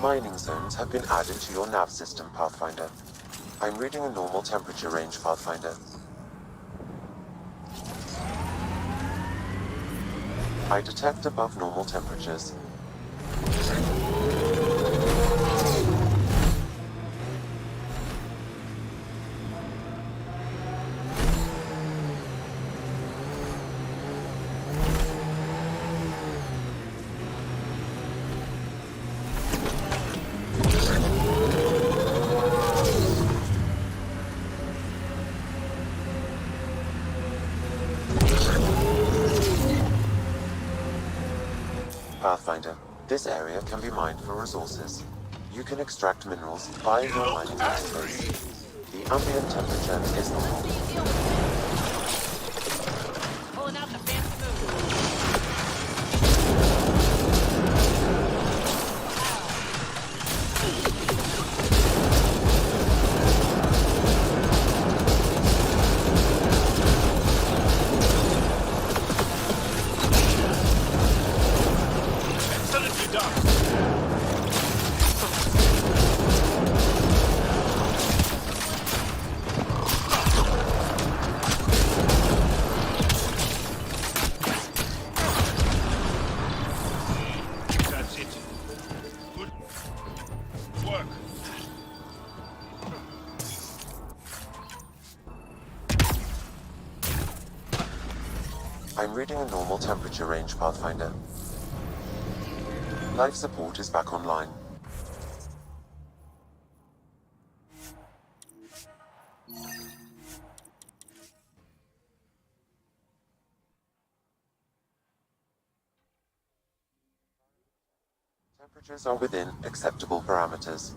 Mining zones have been added to your nav system, Pathfinder. I'm reading a normal temperature range, Pathfinder. I detect above normal temperatures. Pathfinder, this area can be mined for resources. You can extract minerals via your mining interface. The ambient temperature is normal. Pulling out the fancy move. Excellently done. That's it. Good work. I'm reading a normal temperature range, Pathfinder. Life support is back online. Temperatures are within acceptable parameters.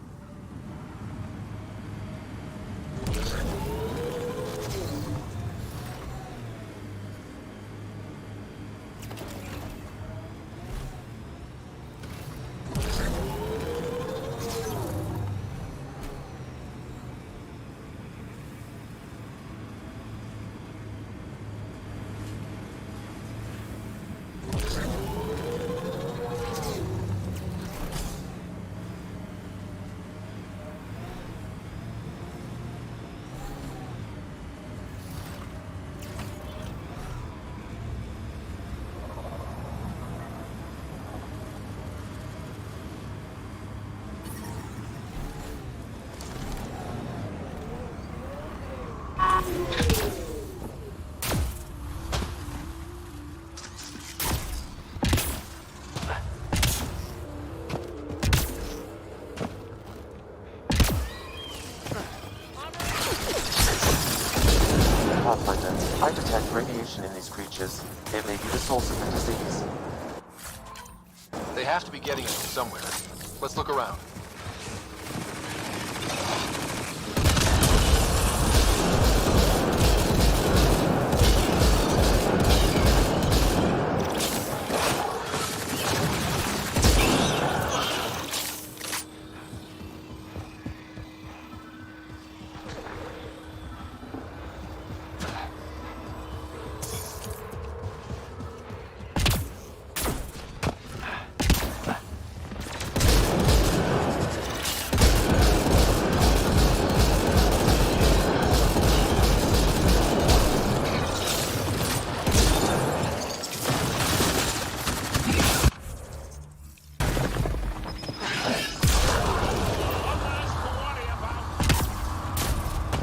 Pathfinder, I detect radiation in these creatures. It may be the source of the disease. They have to be getting it from somewhere. Let's look around.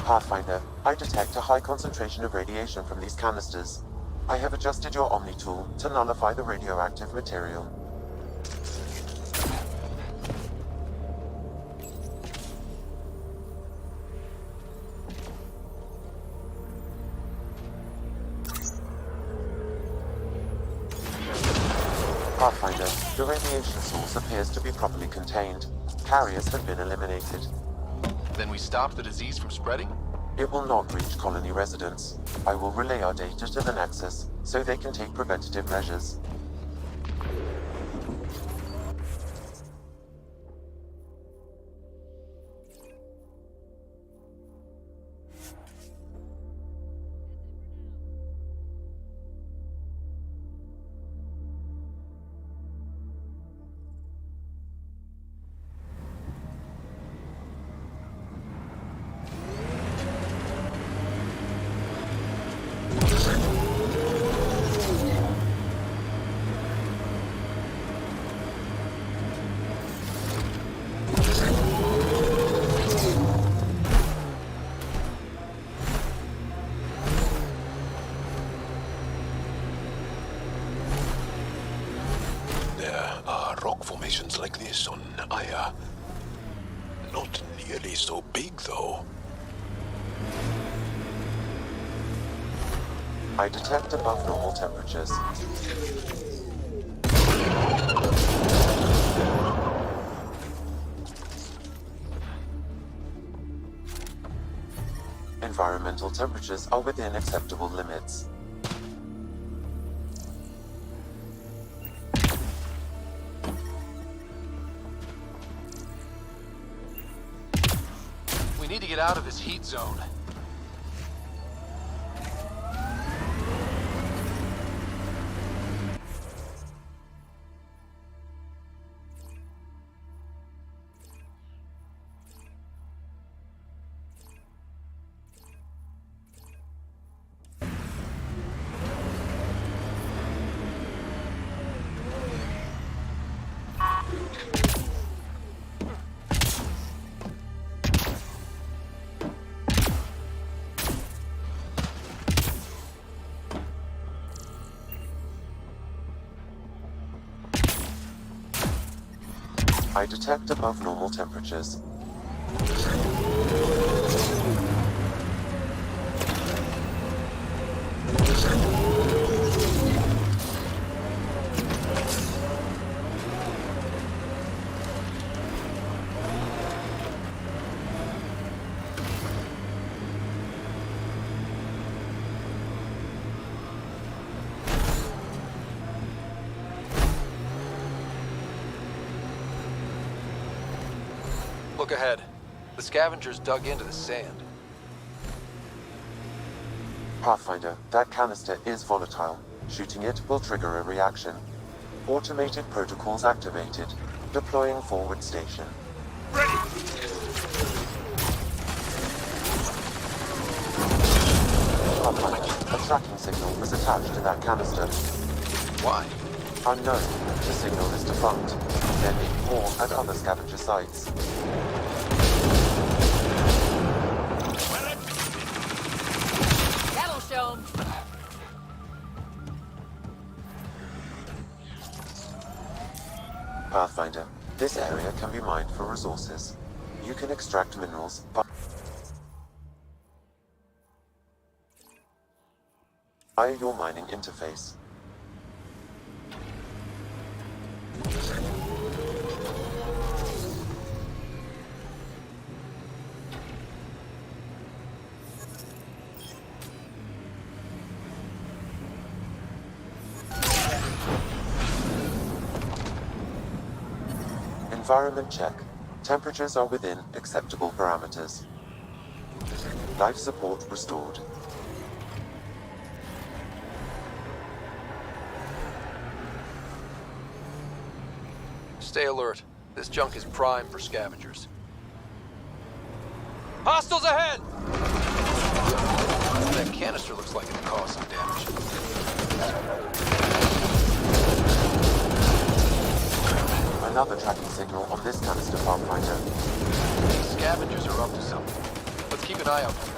Pathfinder, I detect a high concentration of radiation from these canisters. I have adjusted your Omni tool to nullify the radioactive material. Pathfinder, the radiation source appears to be properly contained. Carriers have been eliminated. Then we stop the disease from spreading? It will not reach colony residents. I will relay our data to the Nexus so they can take preventative measures. Formations like this on Aya. Not nearly so big, though. I detect above normal temperatures. Environmental temperatures are within acceptable limits. We need to get out of this heat zone. I detect above normal temperatures. Look ahead. The scavengers dug into the sand. Pathfinder, that canister is volatile. Shooting it will trigger a reaction. Automated protocols activated. Deploying forward station. Pathfinder, a tracking signal was attached to that canister. Why? Unknown. The signal is defunct. There may be more at other scavenger sites. That'll show 'em. Pathfinder, this area can be mined for resources. You can extract minerals via your mining interface. Environment check. Temperatures are within acceptable parameters. Life support restored. Stay alert. This junk is prime for scavengers. Hostiles ahead! That canister looks like it'll cause some damage. Another tracking signal on this canister, Pathfinder. These scavengers are up to something. Let's keep an eye out for them.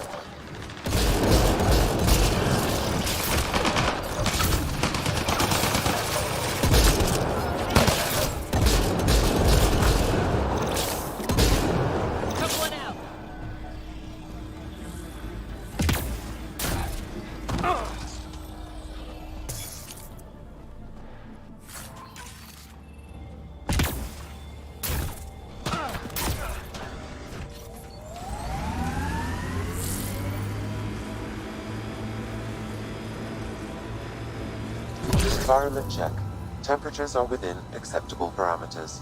Environment check. Temperatures are within acceptable parameters.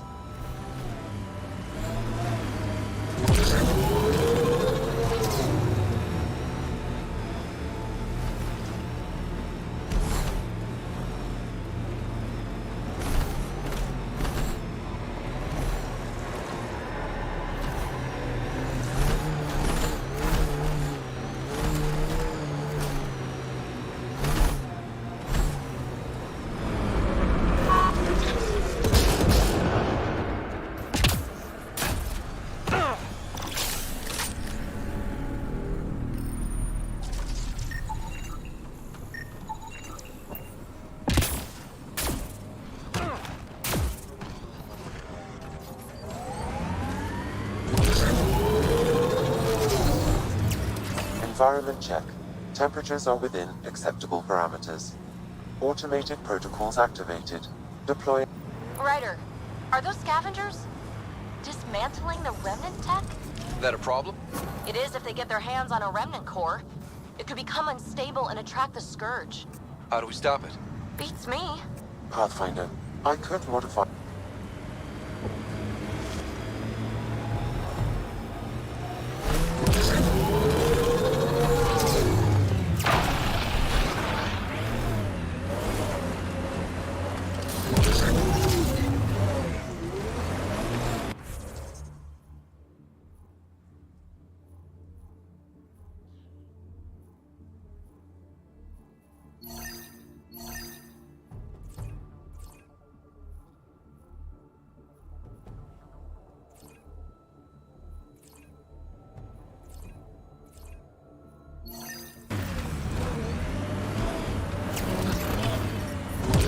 Environment check. Temperatures are within acceptable parameters. Automated protocols activated. Deploy. Ryder, Are those scavengers dismantling the Remnant tech? That a problem? It is if they get their hands on a Remnant core. It could become unstable and attract the Scourge. How do we stop it? Beats me. Pathfinder, I could modify...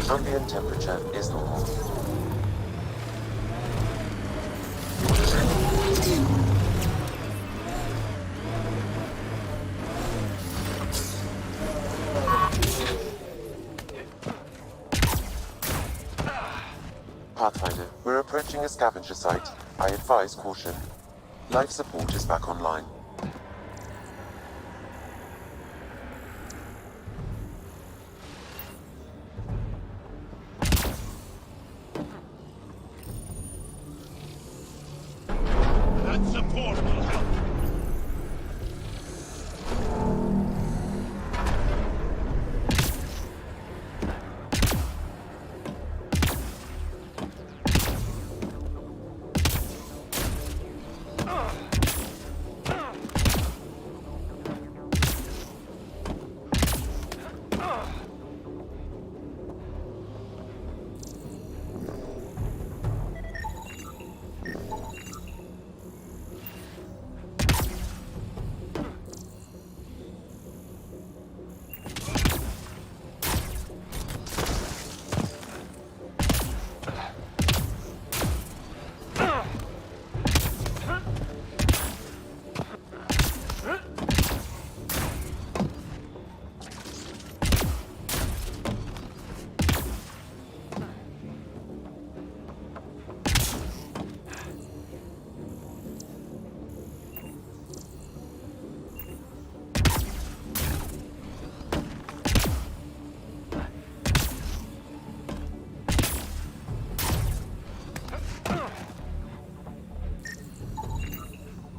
Ambient temperature is normal. Pathfinder, we're approaching a scavenger site. I advise caution. Life support is back online. That support will help.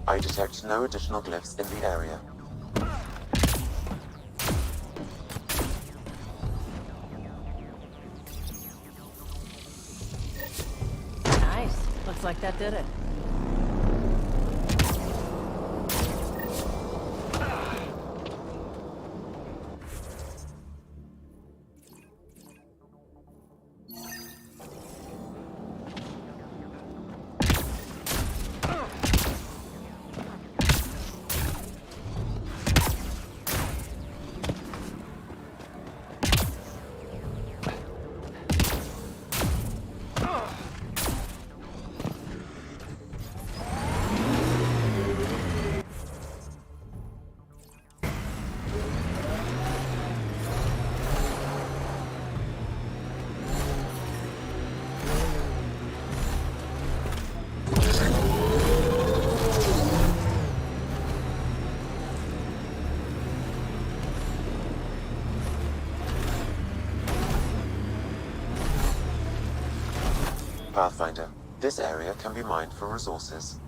I detect no additional glyphs in the area. Nice. Looks like that did it. Pathfinder, this area can be mined for resources.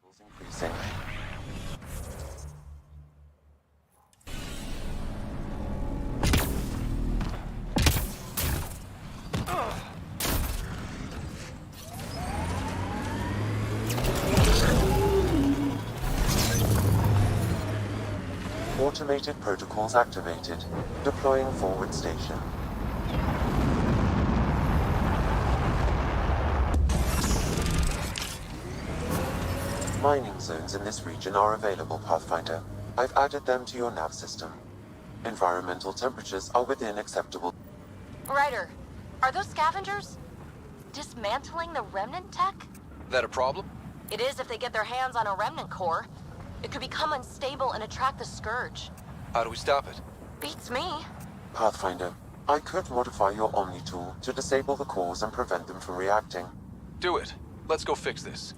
Levels increasing. Automated protocols activated. Deploying forward station. Mining zones in this region are available, Pathfinder. I've added them to your nav system. Environmental temperatures are within acceptable. Ryder, are those scavengers dismantling the Remnant tech? That a problem? It is if they get their hands on a Remnant core. It could become unstable and attract the Scourge. How do we stop it? Beats me. Pathfinder, I could modify your Omni tool to disable the cores and prevent them from reacting. Do it. Let's go fix this.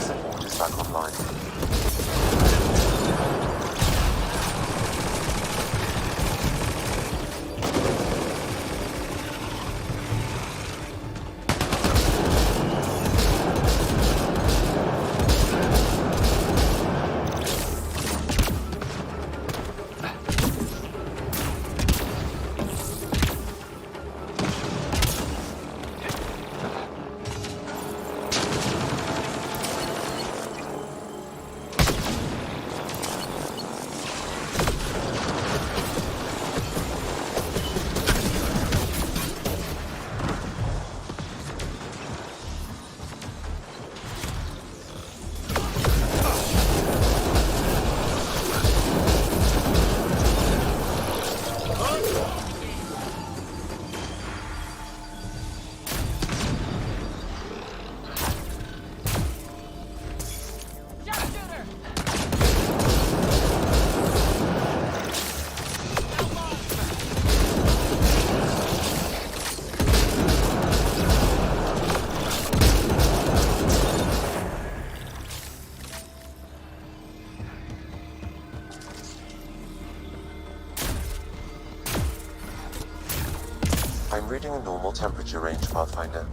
Support is back online. reading a normal temperature range, Pathfinder.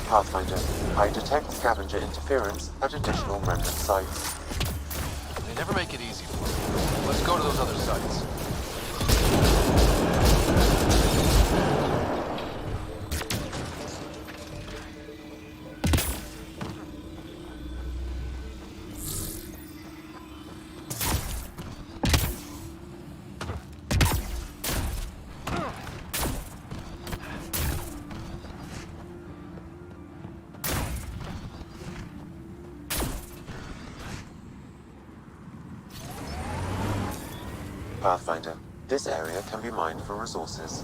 Pathfinder, I detect scavenger interference at additional Remnant sites. They never make it easy for me. Let's go to those other sites. Pathfinder, this area can be mined for resources.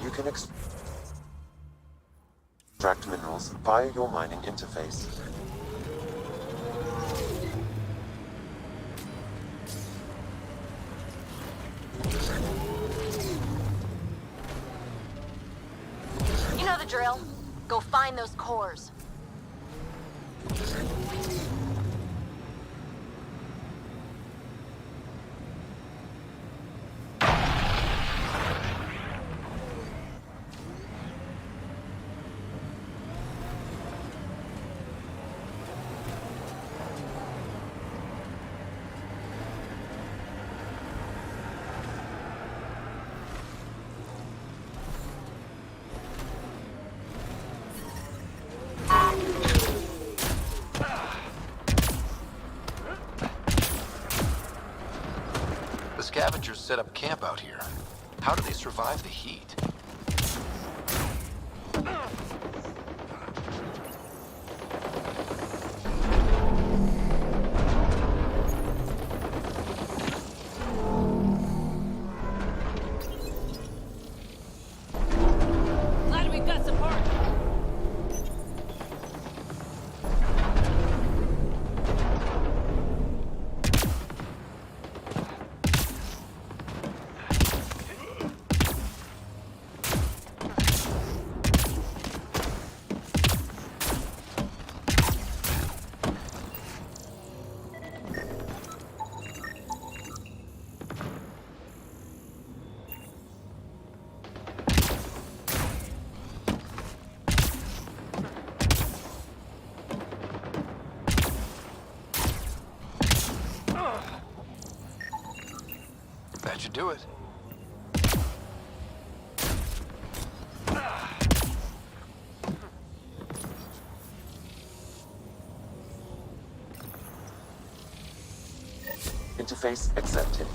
You can extract minerals via your mining interface. You know the drill. Go find those cores. The scavengers set up camp out here. How do they survive the heat? Glad we've got support. That should do it. Interface accepted.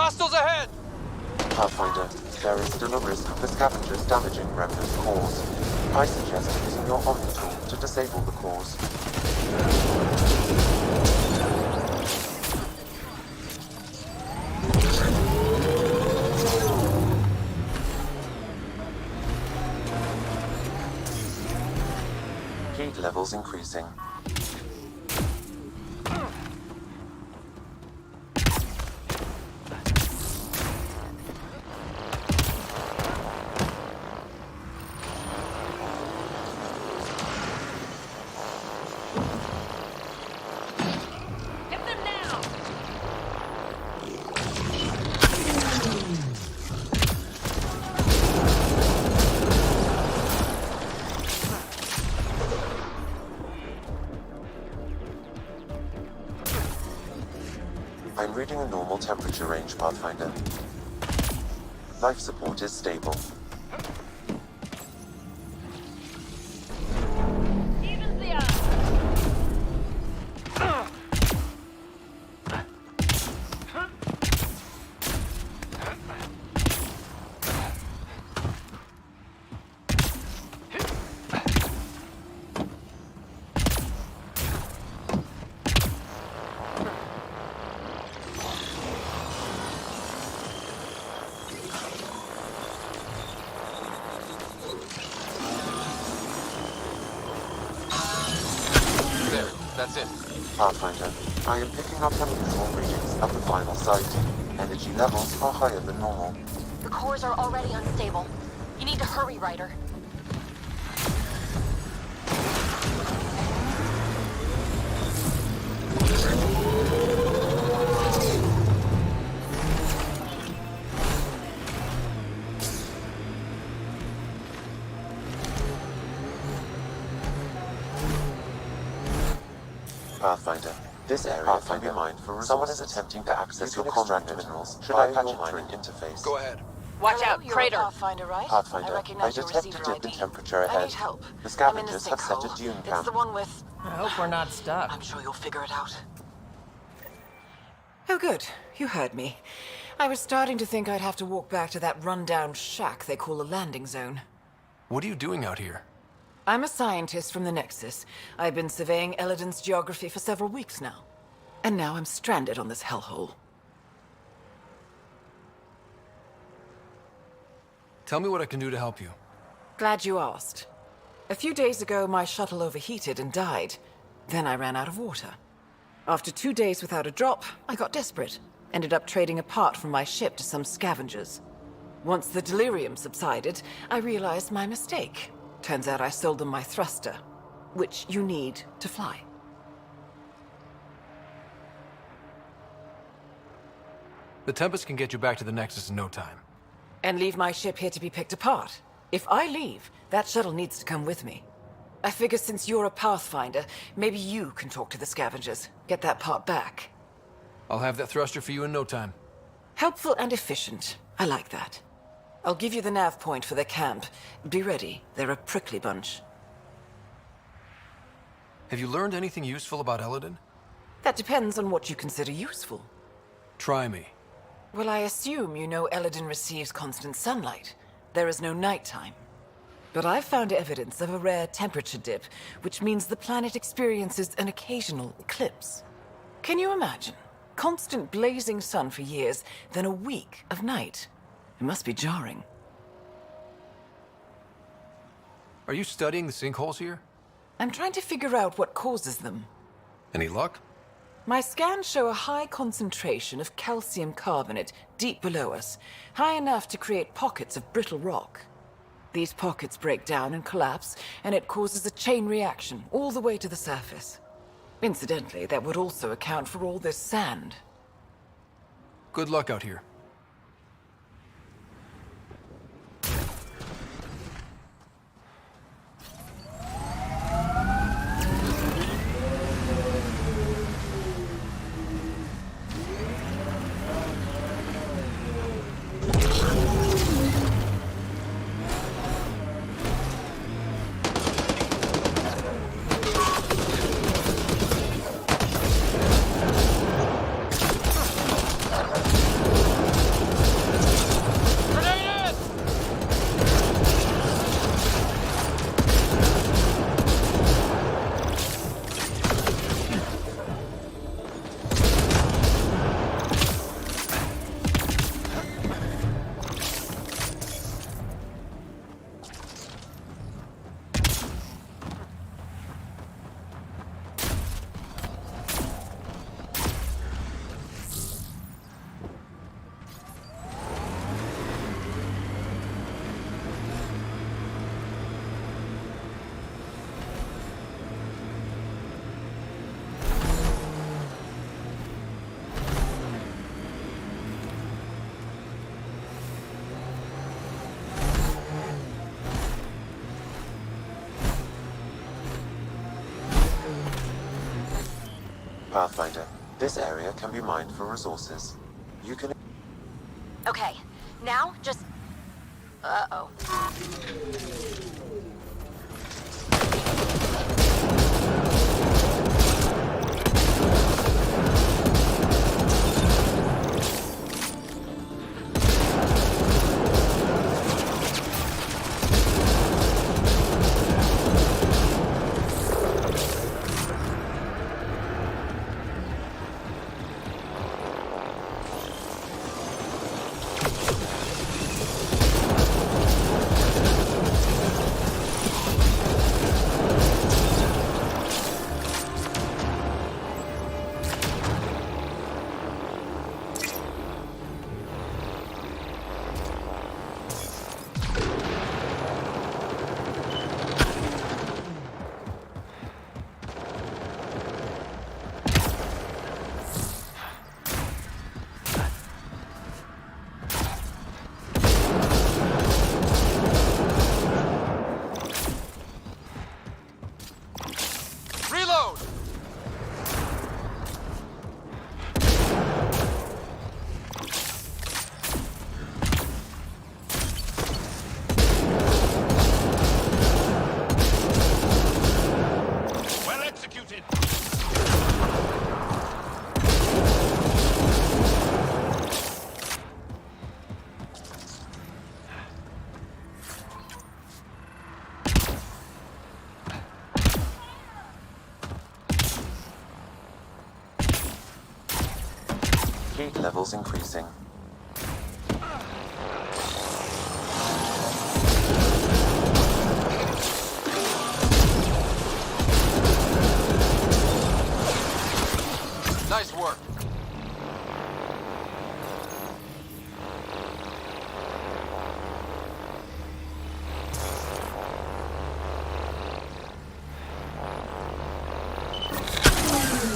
Hostiles ahead! Pathfinder, there is still a risk of the scavengers damaging Remnant's cores. I suggest using your Omni tool to disable the cores. Heat levels increasing. I'm reading a normal temperature range, Pathfinder. Life support is stable. That's it. Pathfinder, I am picking up unusual readings of the final site. Energy levels are higher than normal. The cores are already unstable. You need to hurry, Ryder. Pathfinder, this area can be mined for resources. Someone is attempting to access your combat minerals. Should I patch it through an interface? Go ahead. Watch out, You're crater. A Pathfinder, right? Pathfinder, I recognize your detect a receiver dip in ID. temperature I ahead. need help. The I'm in the scavengers have set a sinkhole. dune It's camp. the one with... I hope we're not stuck. I'm sure you'll figure it out. Oh, good. You heard me. I was starting to think I'd have to walk back to that rundown shack they call a landing zone. What are you doing out here? I'm a scientist from the Nexus. I've been surveying Elaaden's geography for several weeks now. And now I'm stranded on this hellhole. Tell me what I can do to help you. Glad you asked. A few days ago, my shuttle overheated and died. Then I ran out of water. After 2 days without a drop, I got desperate. Ended up trading a part from my ship to some scavengers. Once the delirium subsided, I realized my mistake. Turns out I sold them my thruster, which you need to fly. The Tempest can get you back to the Nexus in no time. And leave my ship here to be picked apart. If I leave, that shuttle needs to come with me. I figure since you're a Pathfinder, maybe you can talk to the scavengers. Get that part back. I'll have that thruster for you in no time. Helpful and efficient. I like that. I'll give you the nav point for their camp. Be ready. They're a prickly bunch. Have you learned anything useful about Elaaden? That depends on what you consider useful. Try me. Well, I assume you know Elaaden receives constant sunlight. There is no nighttime. But I've found evidence of a rare temperature dip, which means the planet experiences an occasional eclipse. Can you imagine? Constant blazing sun for years, then a week of night. It must be jarring. Are you studying the sinkholes here? I'm trying to figure out what causes them. Any luck? My scans show a high concentration of calcium carbonate deep below us, high enough to create pockets of brittle rock. These pockets break down and collapse, and it causes a chain reaction all the way to the surface. Incidentally, that would also account for all this sand. Good luck out here. Pathfinder, this area can be mined for resources. You can... Okay, now just... Uh-oh. Heat levels increasing. Nice work.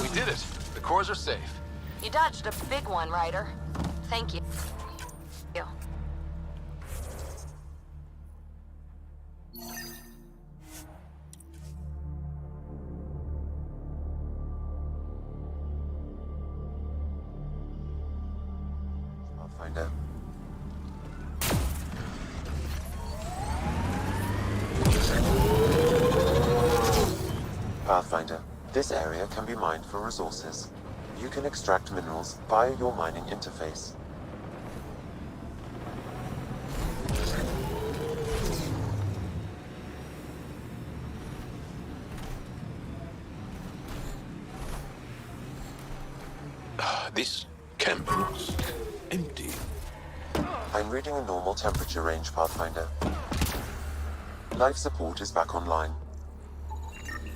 We did it. The cores are safe. You dodged a big one, Ryder. Thank you. Pathfinder. Pathfinder, this area can be mined for resources. You can extract minerals via your mining interface. This camp looks empty. I'm reading a normal temperature range, Pathfinder. Life support is back online.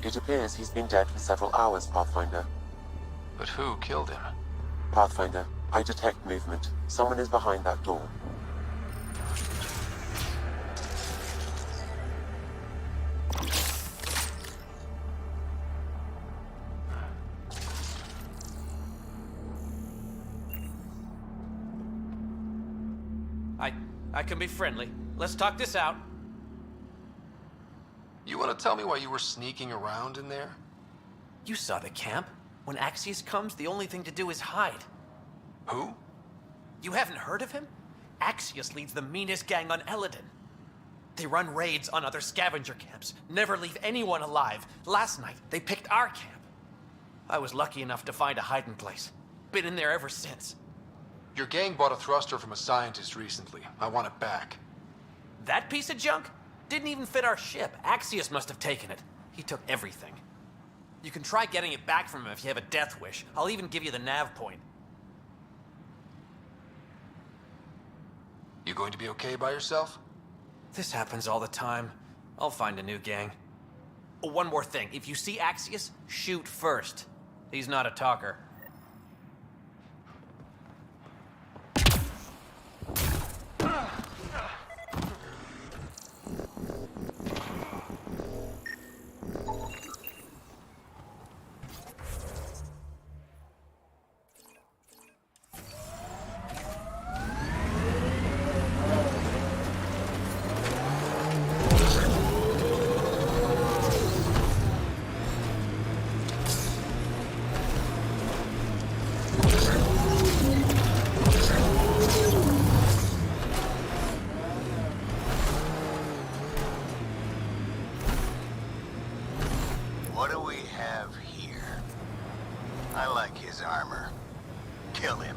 It appears he's been dead for several hours, Pathfinder. But who killed him? Pathfinder, I detect movement. Someone is behind that door. I can be friendly. Let's talk this out. You want to tell me why you were sneaking around in there? You saw the camp. When Axius comes, the only thing to do is hide. Who? You haven't heard of him? Axius leads the meanest gang on Elaaden. They run raids on other scavenger camps, never leave anyone alive. Last night, they picked our camp. I was lucky enough to find a hiding place. Been in there ever since. Your gang bought a thruster from a scientist recently. I want it back. That piece of junk? Didn't even fit our ship. Axius must have taken it. He took everything. You can try getting it back from him if you have a death wish. I'll even give you the nav point. You going to be okay by yourself? This happens all the time. I'll find a new gang. Oh, one more thing. If you see Axius, shoot first. He's not a talker. kill him.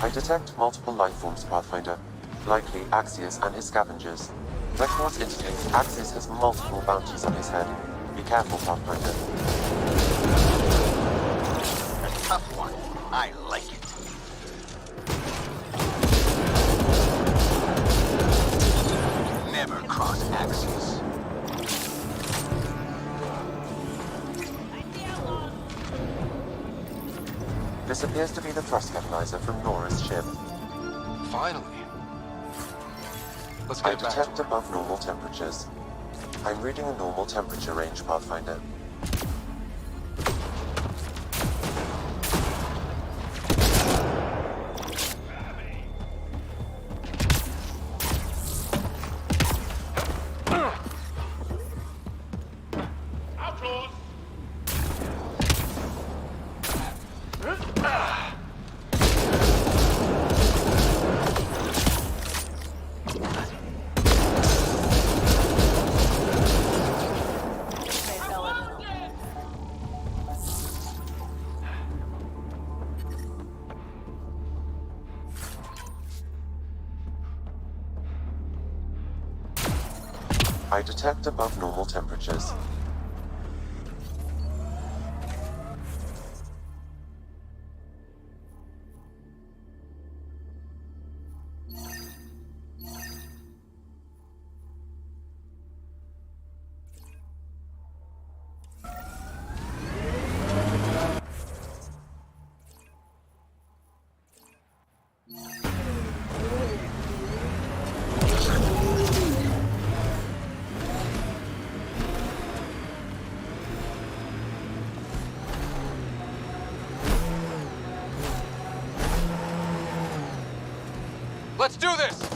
I detect multiple life forms, Pathfinder. Likely Axios and his scavengers. Records indicate Axios has multiple bounties on his head. Be careful, Pathfinder. A tough one. I like it. Never cross Axios. This appears to be the thrust catalyzer from Nora's ship. Finally. Let's I get it back. detect above normal temperatures. I'm reading a normal temperature range, Pathfinder. I detect above normal temperatures. Let's do this!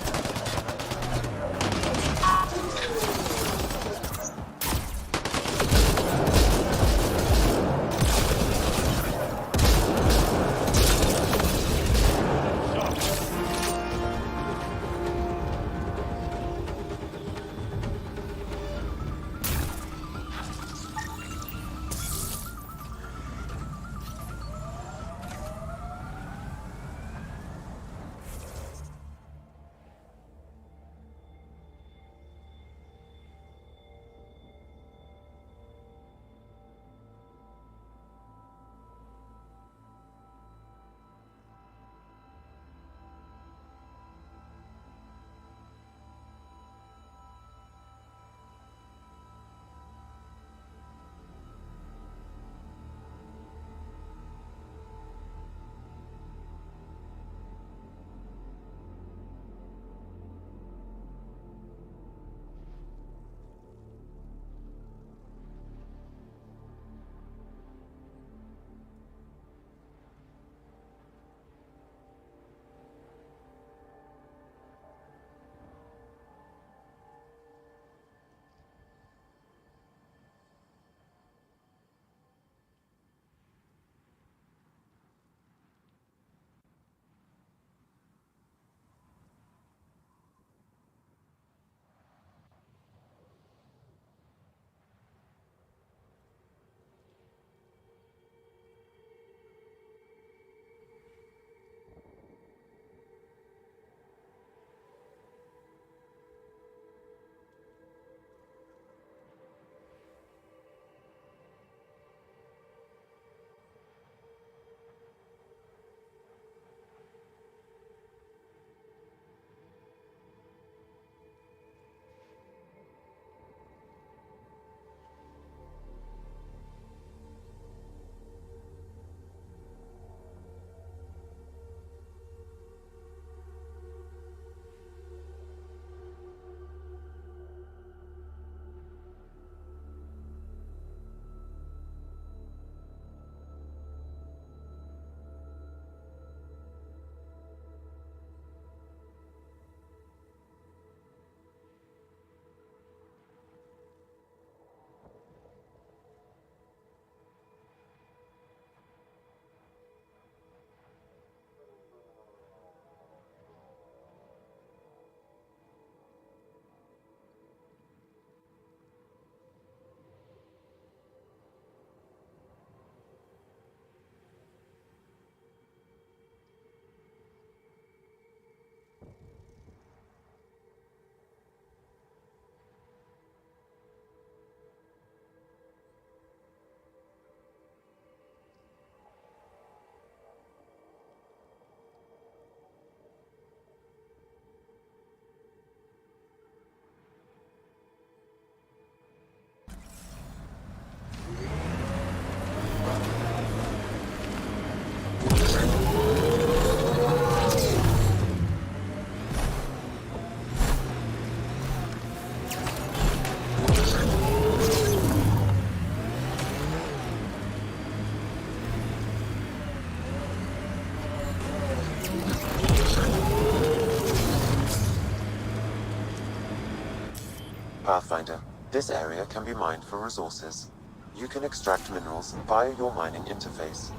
Pathfinder, this area can be mined for resources. You can extract minerals via your mining interface.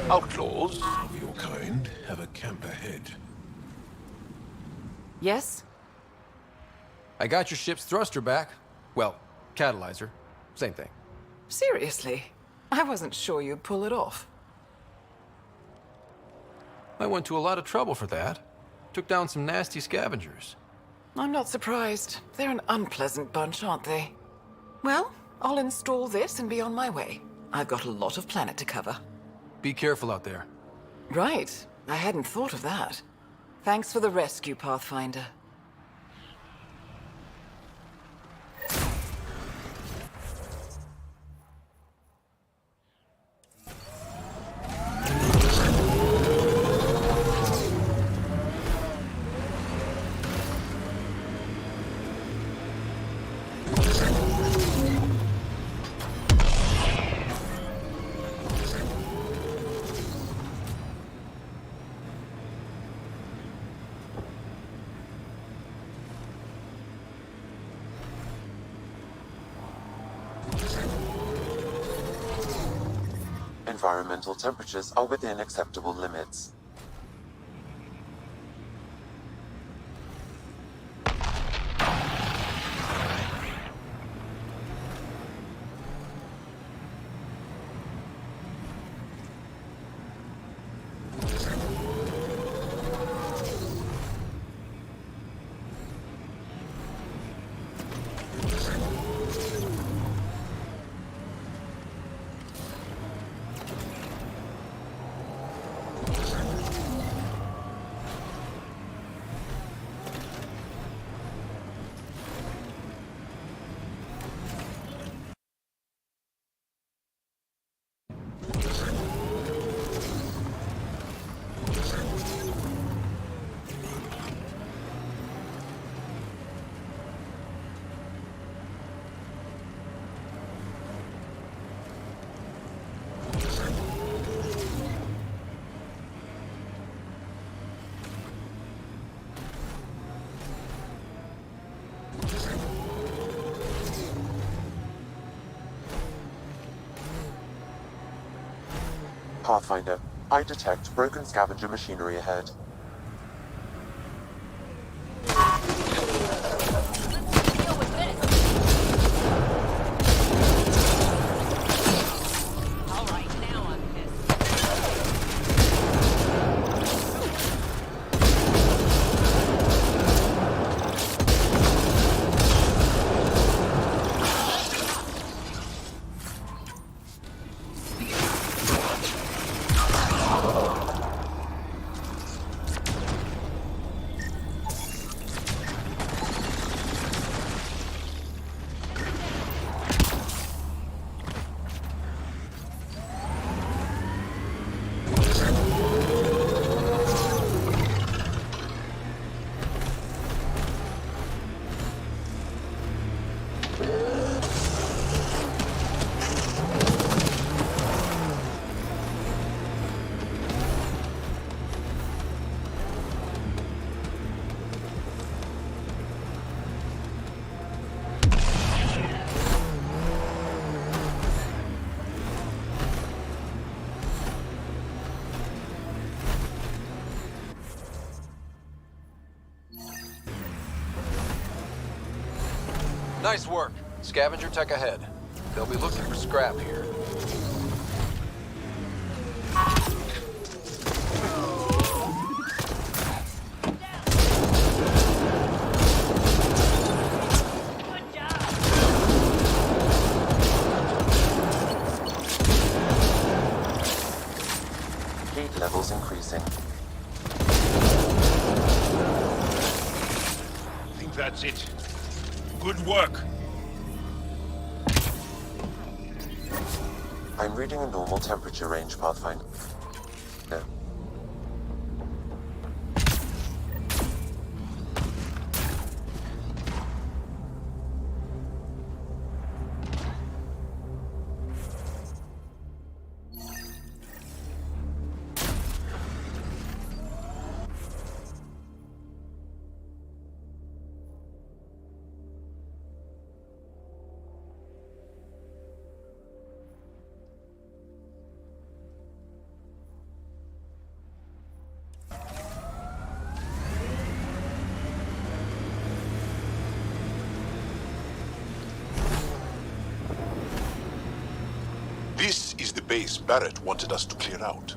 Outlaws of your kind have a camp ahead. Yes? I got your ship's thruster back. Well, catalyzer. Same thing. Seriously? I wasn't sure you'd pull it off. I went to a lot of trouble for that. Took down some nasty scavengers. I'm not surprised. They're an unpleasant bunch, aren't they? Well, I'll install this and be on my way. I've got a lot of planet to cover. Be careful out there. Right. I hadn't thought of that. Thanks for the rescue, Pathfinder. Environmental temperatures are within acceptable limits. Pathfinder, I detect broken scavenger machinery ahead. Nice work. Scavenger tech ahead. They'll be looking for scrap here. Heat levels increasing. I think that's it. Good work. I'm reading a normal temperature range, Pathfinder. No. This is the base Barrett wanted us to clear out.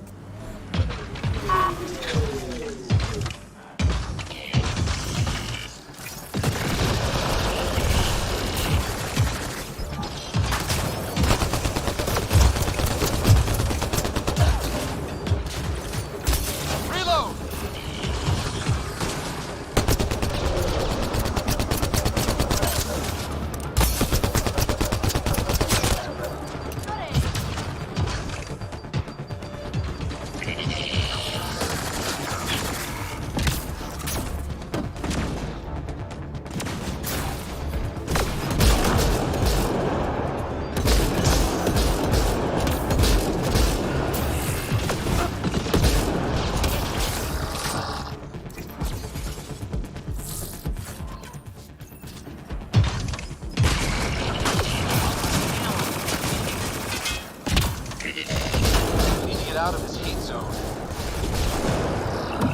Out of his heat zone. I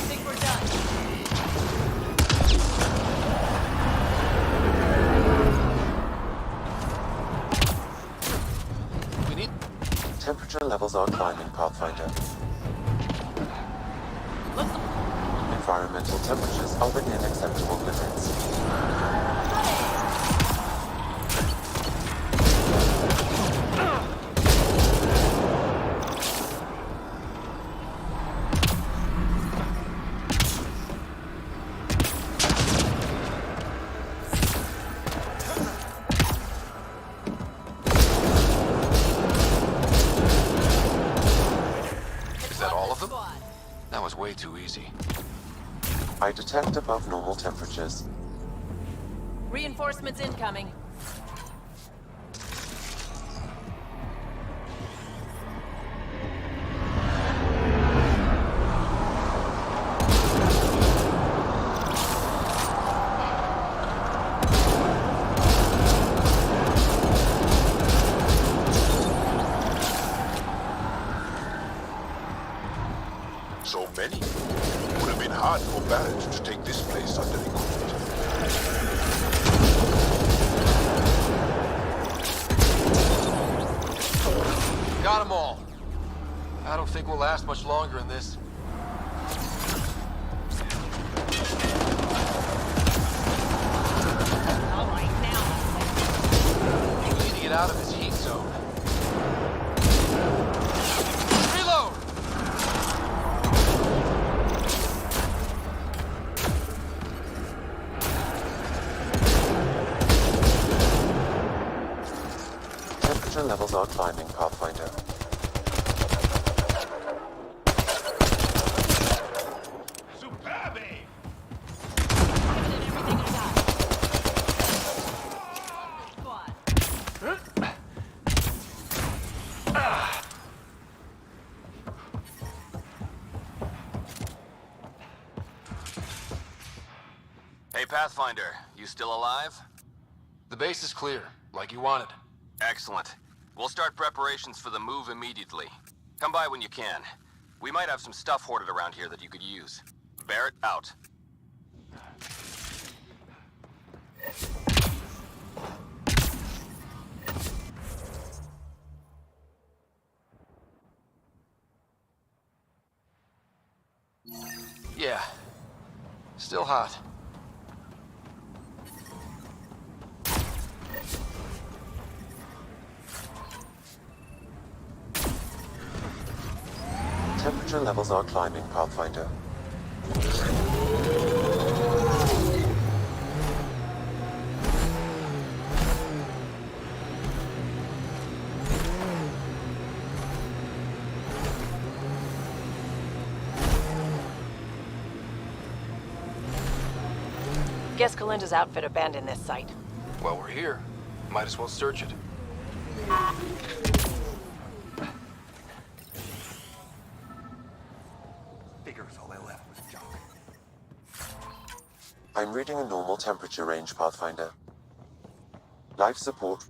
think we're done. We need... Temperature levels are climbing, Pathfinder. Environmental temperatures are within acceptable limits. Is that all of them? That was way too easy. I detect above normal temperatures. Reinforcements incoming. So many. It would have been hard for Barrett to take this place under equipment. Got them all. I don't think we'll last much longer in this. All right, now. We need to get out of his heat zone. Reload! Temperature levels are climbing, Pathfinder. Hey, Pathfinder, you still alive? The base is clear, like you wanted. Excellent. We'll start preparations for the move immediately. Come by when you can. We might have some stuff hoarded around here that you could use. Barrett out. Yeah. Still hot. Temperature levels are climbing, Pathfinder. Guess Kalinda's outfit abandoned this site. Well, we're here. Might as well search it. Figures all they left was junk. I'm reading a normal temperature range, Pathfinder. Life support.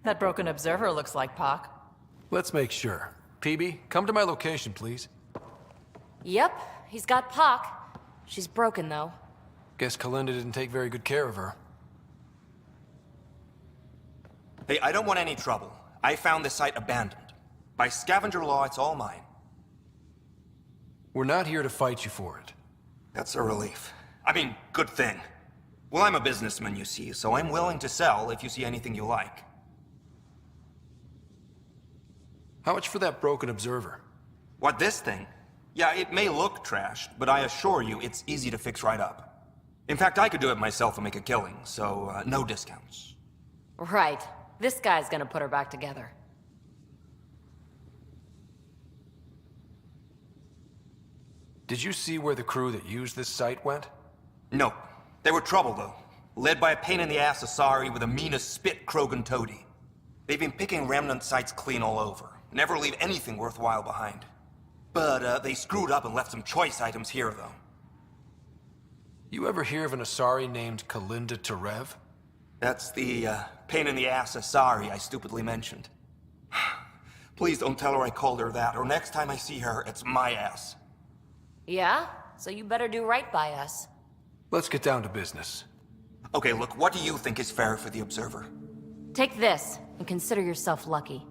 That broken observer looks like Pock. Let's make sure. PB, come to my location, please. Yep, he's got Pock. She's broken, though. Guess Kalinda didn't take very good care of her. Hey, I don't want any trouble. I found this site abandoned. By scavenger law, it's all mine. We're not here to fight you for it. That's a relief. I mean, good thing. Well, I'm a businessman, you see, so I'm willing to sell if you see anything you like. How much for that broken observer? What, this thing? Yeah, it may look trashed, but I assure you it's easy to fix right up. In fact, I could do it myself and make a killing, so no discounts. Right. This guy's gonna put her back together. Did you see where the crew that used this site went? No. They were trouble, though. Led by a pain-in-the-ass Asari with the meanest spit Krogan toady. They've been picking Remnant sites clean all over. Never leave anything worthwhile behind. But, they screwed up and left some choice items here, though. You ever hear of an Asari named Kalinda Terev? That's the, pain-in-the-ass Asari I stupidly mentioned. Please don't tell her I called her that, or next time I see her, it's my ass. Yeah? So you better do right by us. Let's get down to business. Okay, look, what do you think is fair for the Observer? Take this, and consider yourself lucky.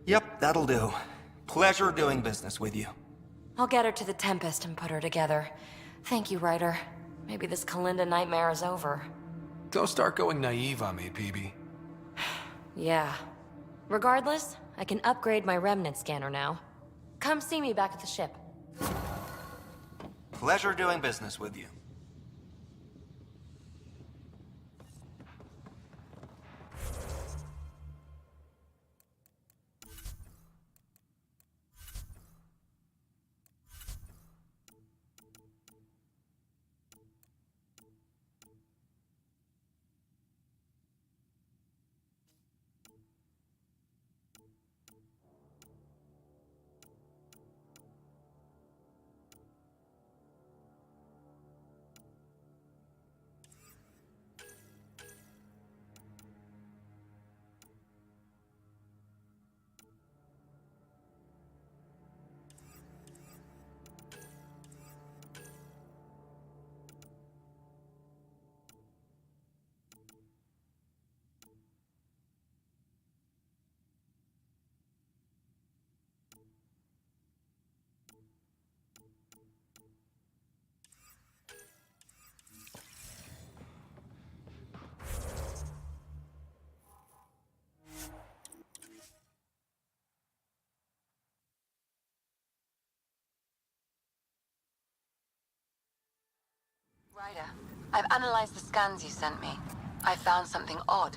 Yep, that'll do. Pleasure doing business with you. I'll get her to the Tempest and put her together. Thank you, Ryder. Maybe this Kalinda nightmare is over. Don't start going naive on me, PB. Yeah. Regardless, I can upgrade my Remnant scanner now. Come see me back at the ship. Pleasure doing business with you. Ryder, I've analyzed the scans you sent me. I found something odd.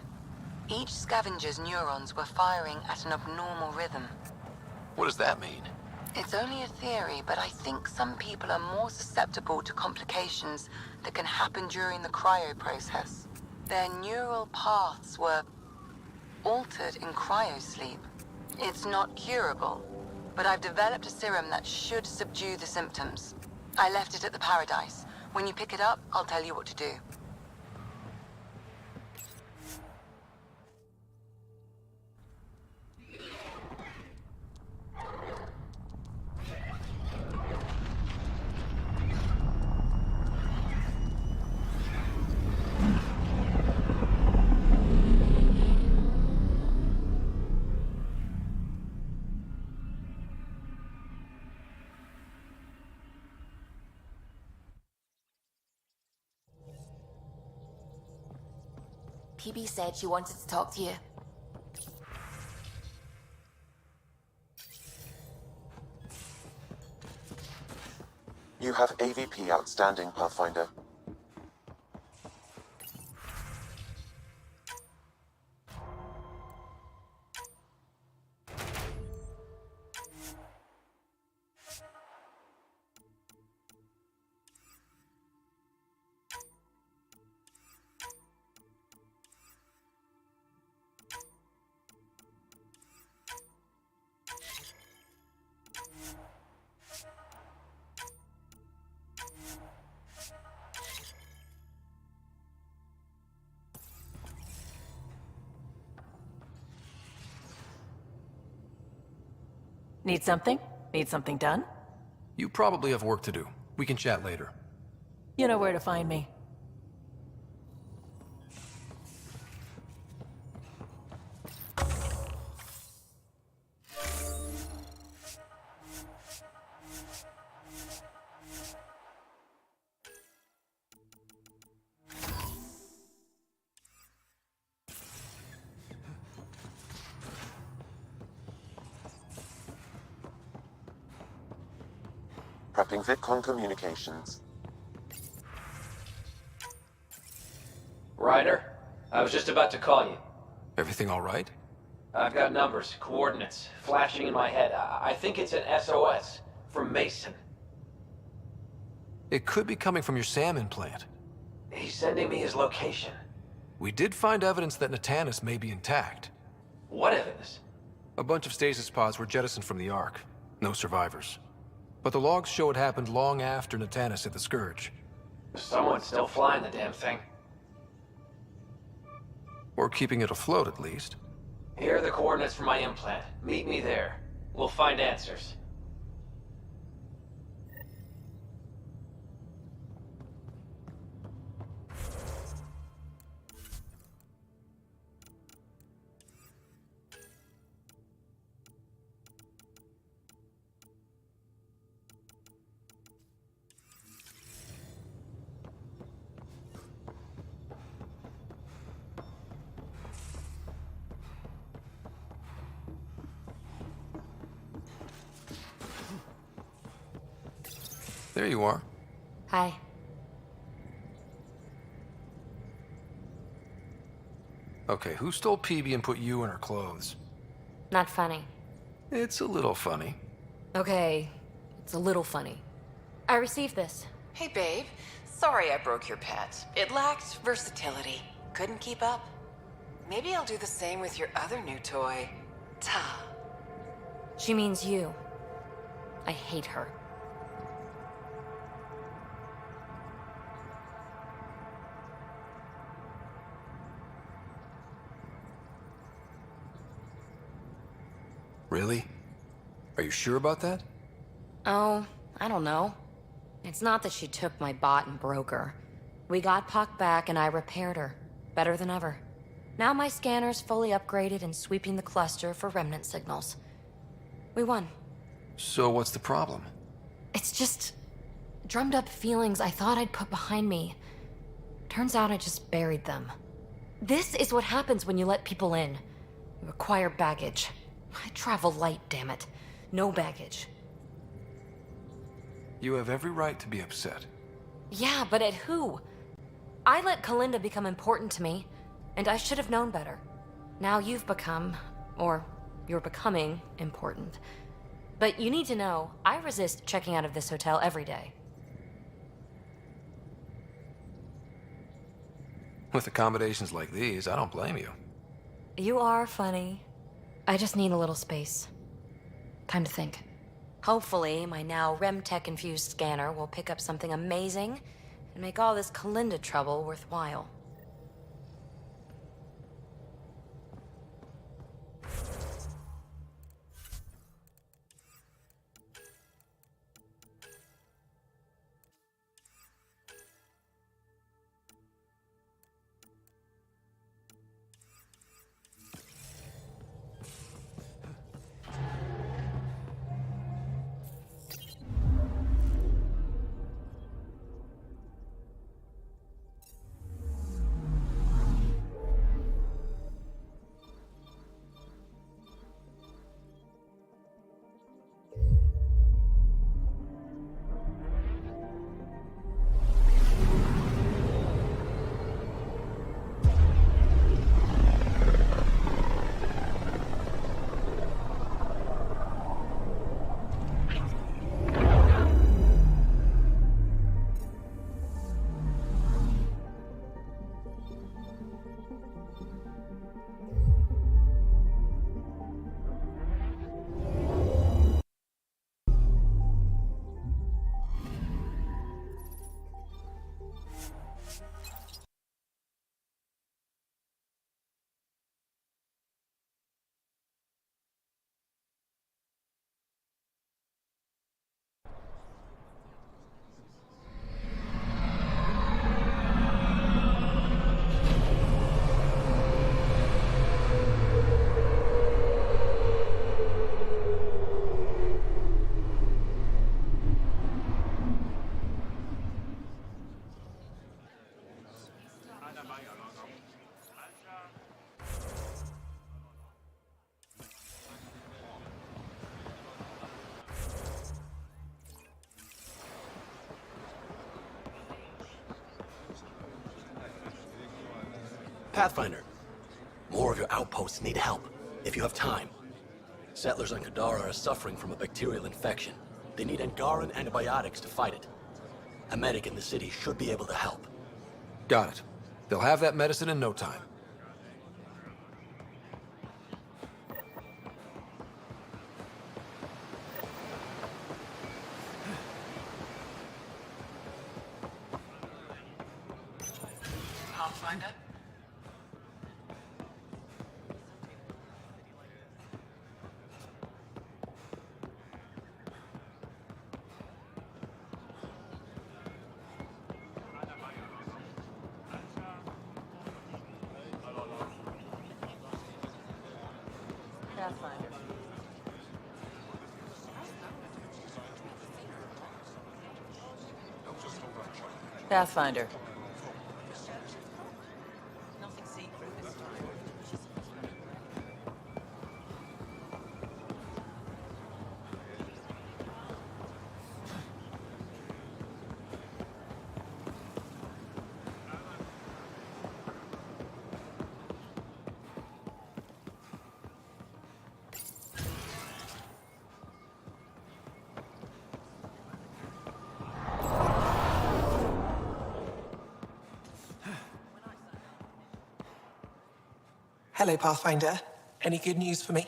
Each scavenger's neurons were firing at an abnormal rhythm. What does that mean? It's only a theory, but I think some people are more susceptible to complications that can happen during the cryo process. Their neural paths were altered in cryosleep. It's not curable, but I've developed a serum that should subdue the symptoms. I left it at the Paradise. When you pick it up, I'll tell you what to do. PB said she wanted to talk to you. You have AVP outstanding, Pathfinder. Need something? Need something done? You probably have work to do. We can chat later. You know where to find me. Prepping VidCon communications. Ryder, I was just about to call you. Everything all right? I've got numbers, coordinates, flashing in my head. I think it's an SOS from Mason. It could be coming from your salmon plant. He's sending me his location. We did find evidence that Natanis may be intact. What evidence? A bunch of stasis pods were jettisoned from the Ark. No survivors. But the logs show it happened long after Natanis hit the Scourge. Someone's still flying the damn thing. Or keeping it afloat, at least. Here are the coordinates for my implant. Meet me there. We'll find answers. There you are. Hi. Okay, who stole PB and put you in her clothes? Not funny. It's a little funny. Okay, it's a little funny. I received this. Hey, babe. Sorry I broke your pet. It lacked versatility. Couldn't keep up. Maybe I'll do the same with your other new toy. Ta. She means you. I hate her. Really? Are you sure about that? Oh, I don't know. It's not that she took my bot and broke her. We got Puck back and I repaired her. Better than ever. Now my scanner's fully upgraded and sweeping the cluster for Remnant signals. We won. So what's the problem? It's just drummed up feelings I thought I'd put behind me. Turns out I just buried them. This is what happens when you let people in. You acquire baggage. I travel light, damn it. No baggage. You have every right to be upset. Yeah, but at who? I let Kalinda become important to me, and I should have known better. Now you've become, or you're becoming, important. But you need to know, I resist checking out of this hotel every day. With accommodations like these, I don't blame you. You are funny. I just need a little space. Time to think. Hopefully, my now Remtech-infused scanner will pick up something amazing and make all this Kalinda trouble worthwhile. Pathfinder. More of your outposts need help, if you have time. Settlers on Kadara are suffering from a bacterial infection. They need Angaran antibiotics to fight it. A medic in the city should be able to help. Got it. They'll have that medicine in no time. Pathfinder? Pathfinder. Pathfinder. Nothing secret this time. Hello, Pathfinder. Any good news for me?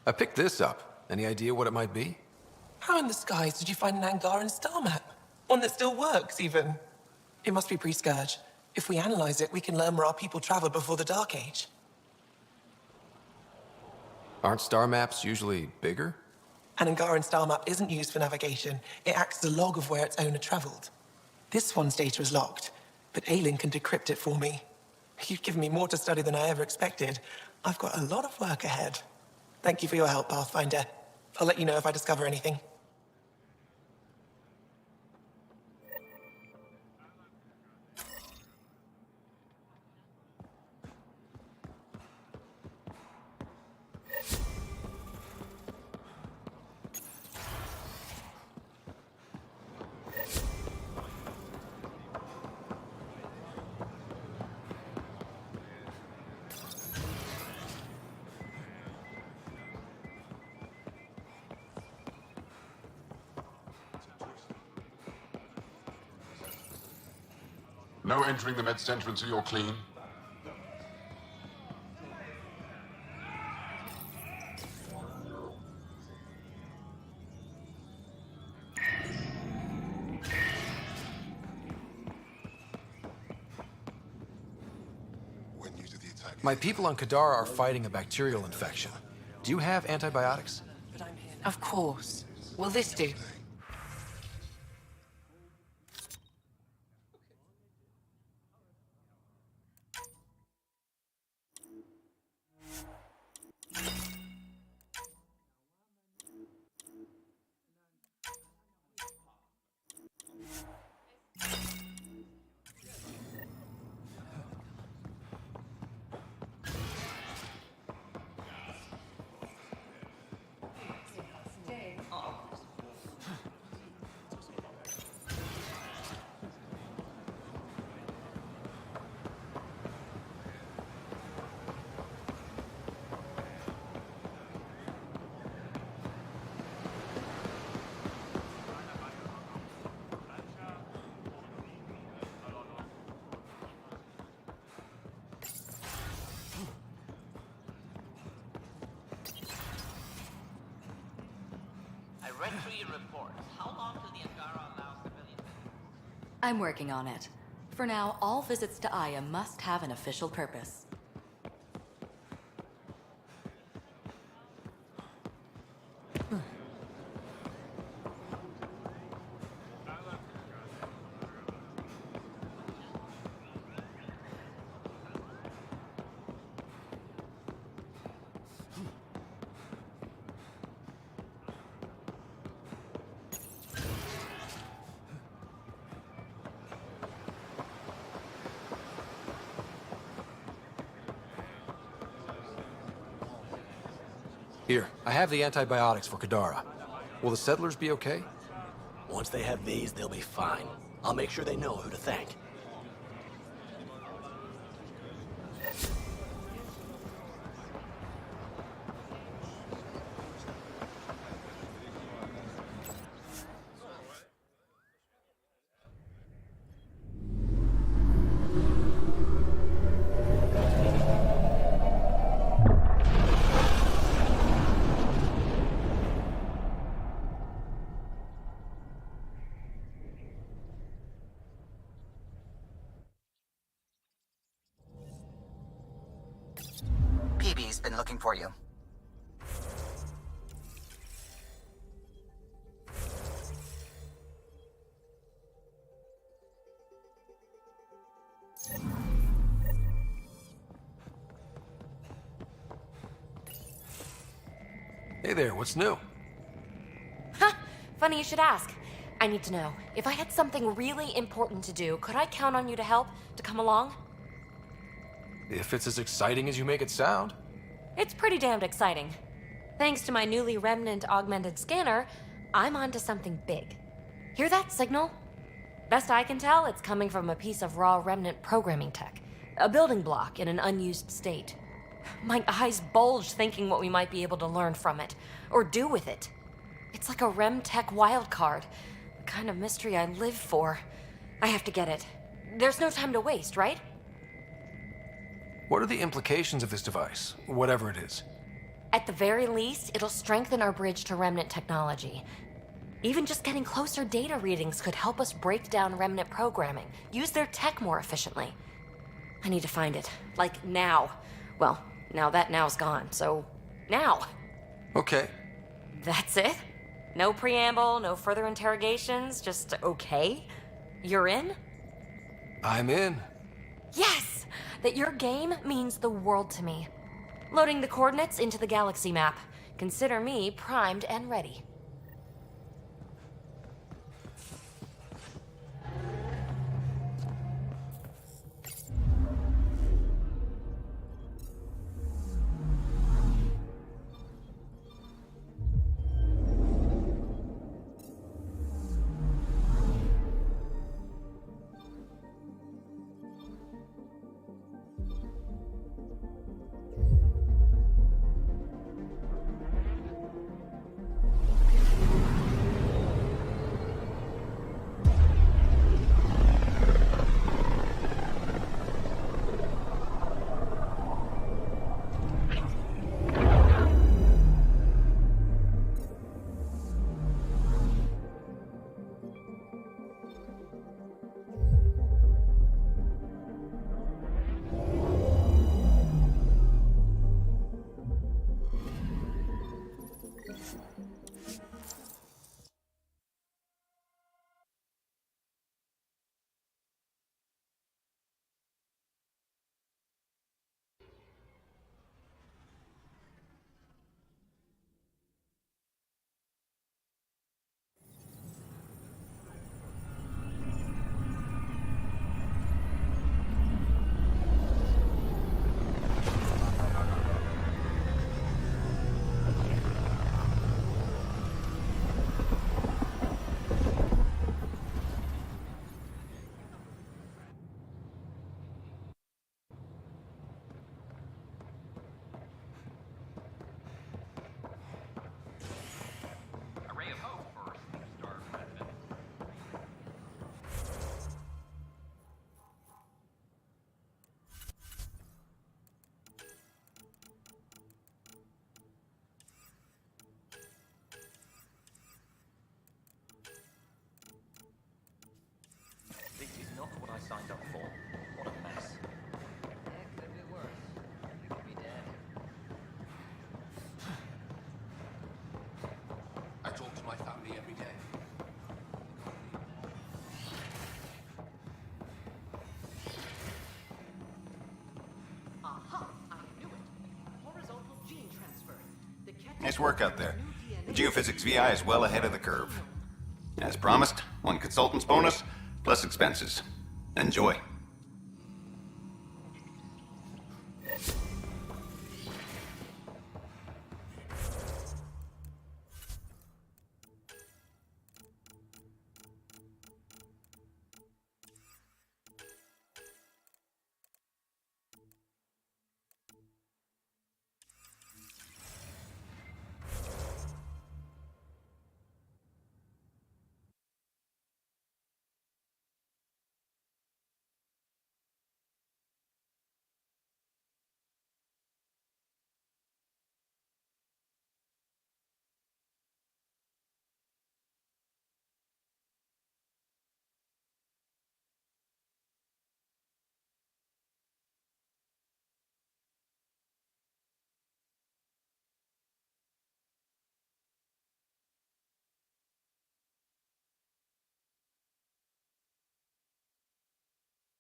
I picked this up. Any idea what it might be? How in the skies did you find an Angaran star map? One that still works, even. It must be pre-Scourge. If we analyze it, we can learn where our people traveled before the Dark Age. Aren't star maps usually bigger? An Angaran star map isn't used for navigation. It acts as a log of where its owner traveled. This one's data is locked, but Elaaden can decrypt it for me. You've given me more to study than I ever expected. I've got a lot of work ahead. Thank you for your help, Pathfinder. I'll let you know if I discover anything. No entering the med center until you're clean. My people on Kadara are fighting a bacterial infection. Do you have antibiotics? Of course. Will this do? Read through your report. How long till the Angara allows civilians? I'm working on it. For now, all visits to Aya must have an official purpose. Here, I have the antibiotics for Kadara. Will the settlers be okay? Once they have these, they'll be fine. I'll make sure they know who to thank. been looking for you. Hey there, what's new? Huh, funny you should ask. I need to know, if I had something really important to do, could I count on you to help, to come along? If it's as exciting as you make it sound. It's pretty damned exciting. Thanks to my newly Remnant augmented scanner, I'm onto something big. Hear that signal? Best I can tell, it's coming from a piece of raw Remnant programming tech. A building block in an unused state. My eyes bulge thinking what we might be able to learn from it, or do with it. It's like a Rem tech wildcard, the kind of mystery I live for. I have to get it. There's no time to waste, right? What are the implications of this device, whatever it is? At the very least, it'll strengthen our bridge to Remnant technology. Even just getting closer data readings could help us break down Remnant programming, use their tech more efficiently. I need to find it, like now. Well, now that now's gone, so now. Okay. That's it? No preamble, no further interrogations, just okay? You're in? I'm in. Yes! That your game means the world to me. Loading the coordinates into the galaxy map. Consider me primed and ready. This is not what I signed up for. What a mess. It could be worse. You could be dead. I talk to my family every day. Aha! I knew it. Horizontal gene transfer. The Kett Nice work out there. Geophysics VI is well ahead of the curve. As promised, one consultant's bonus, plus expenses. Enjoy.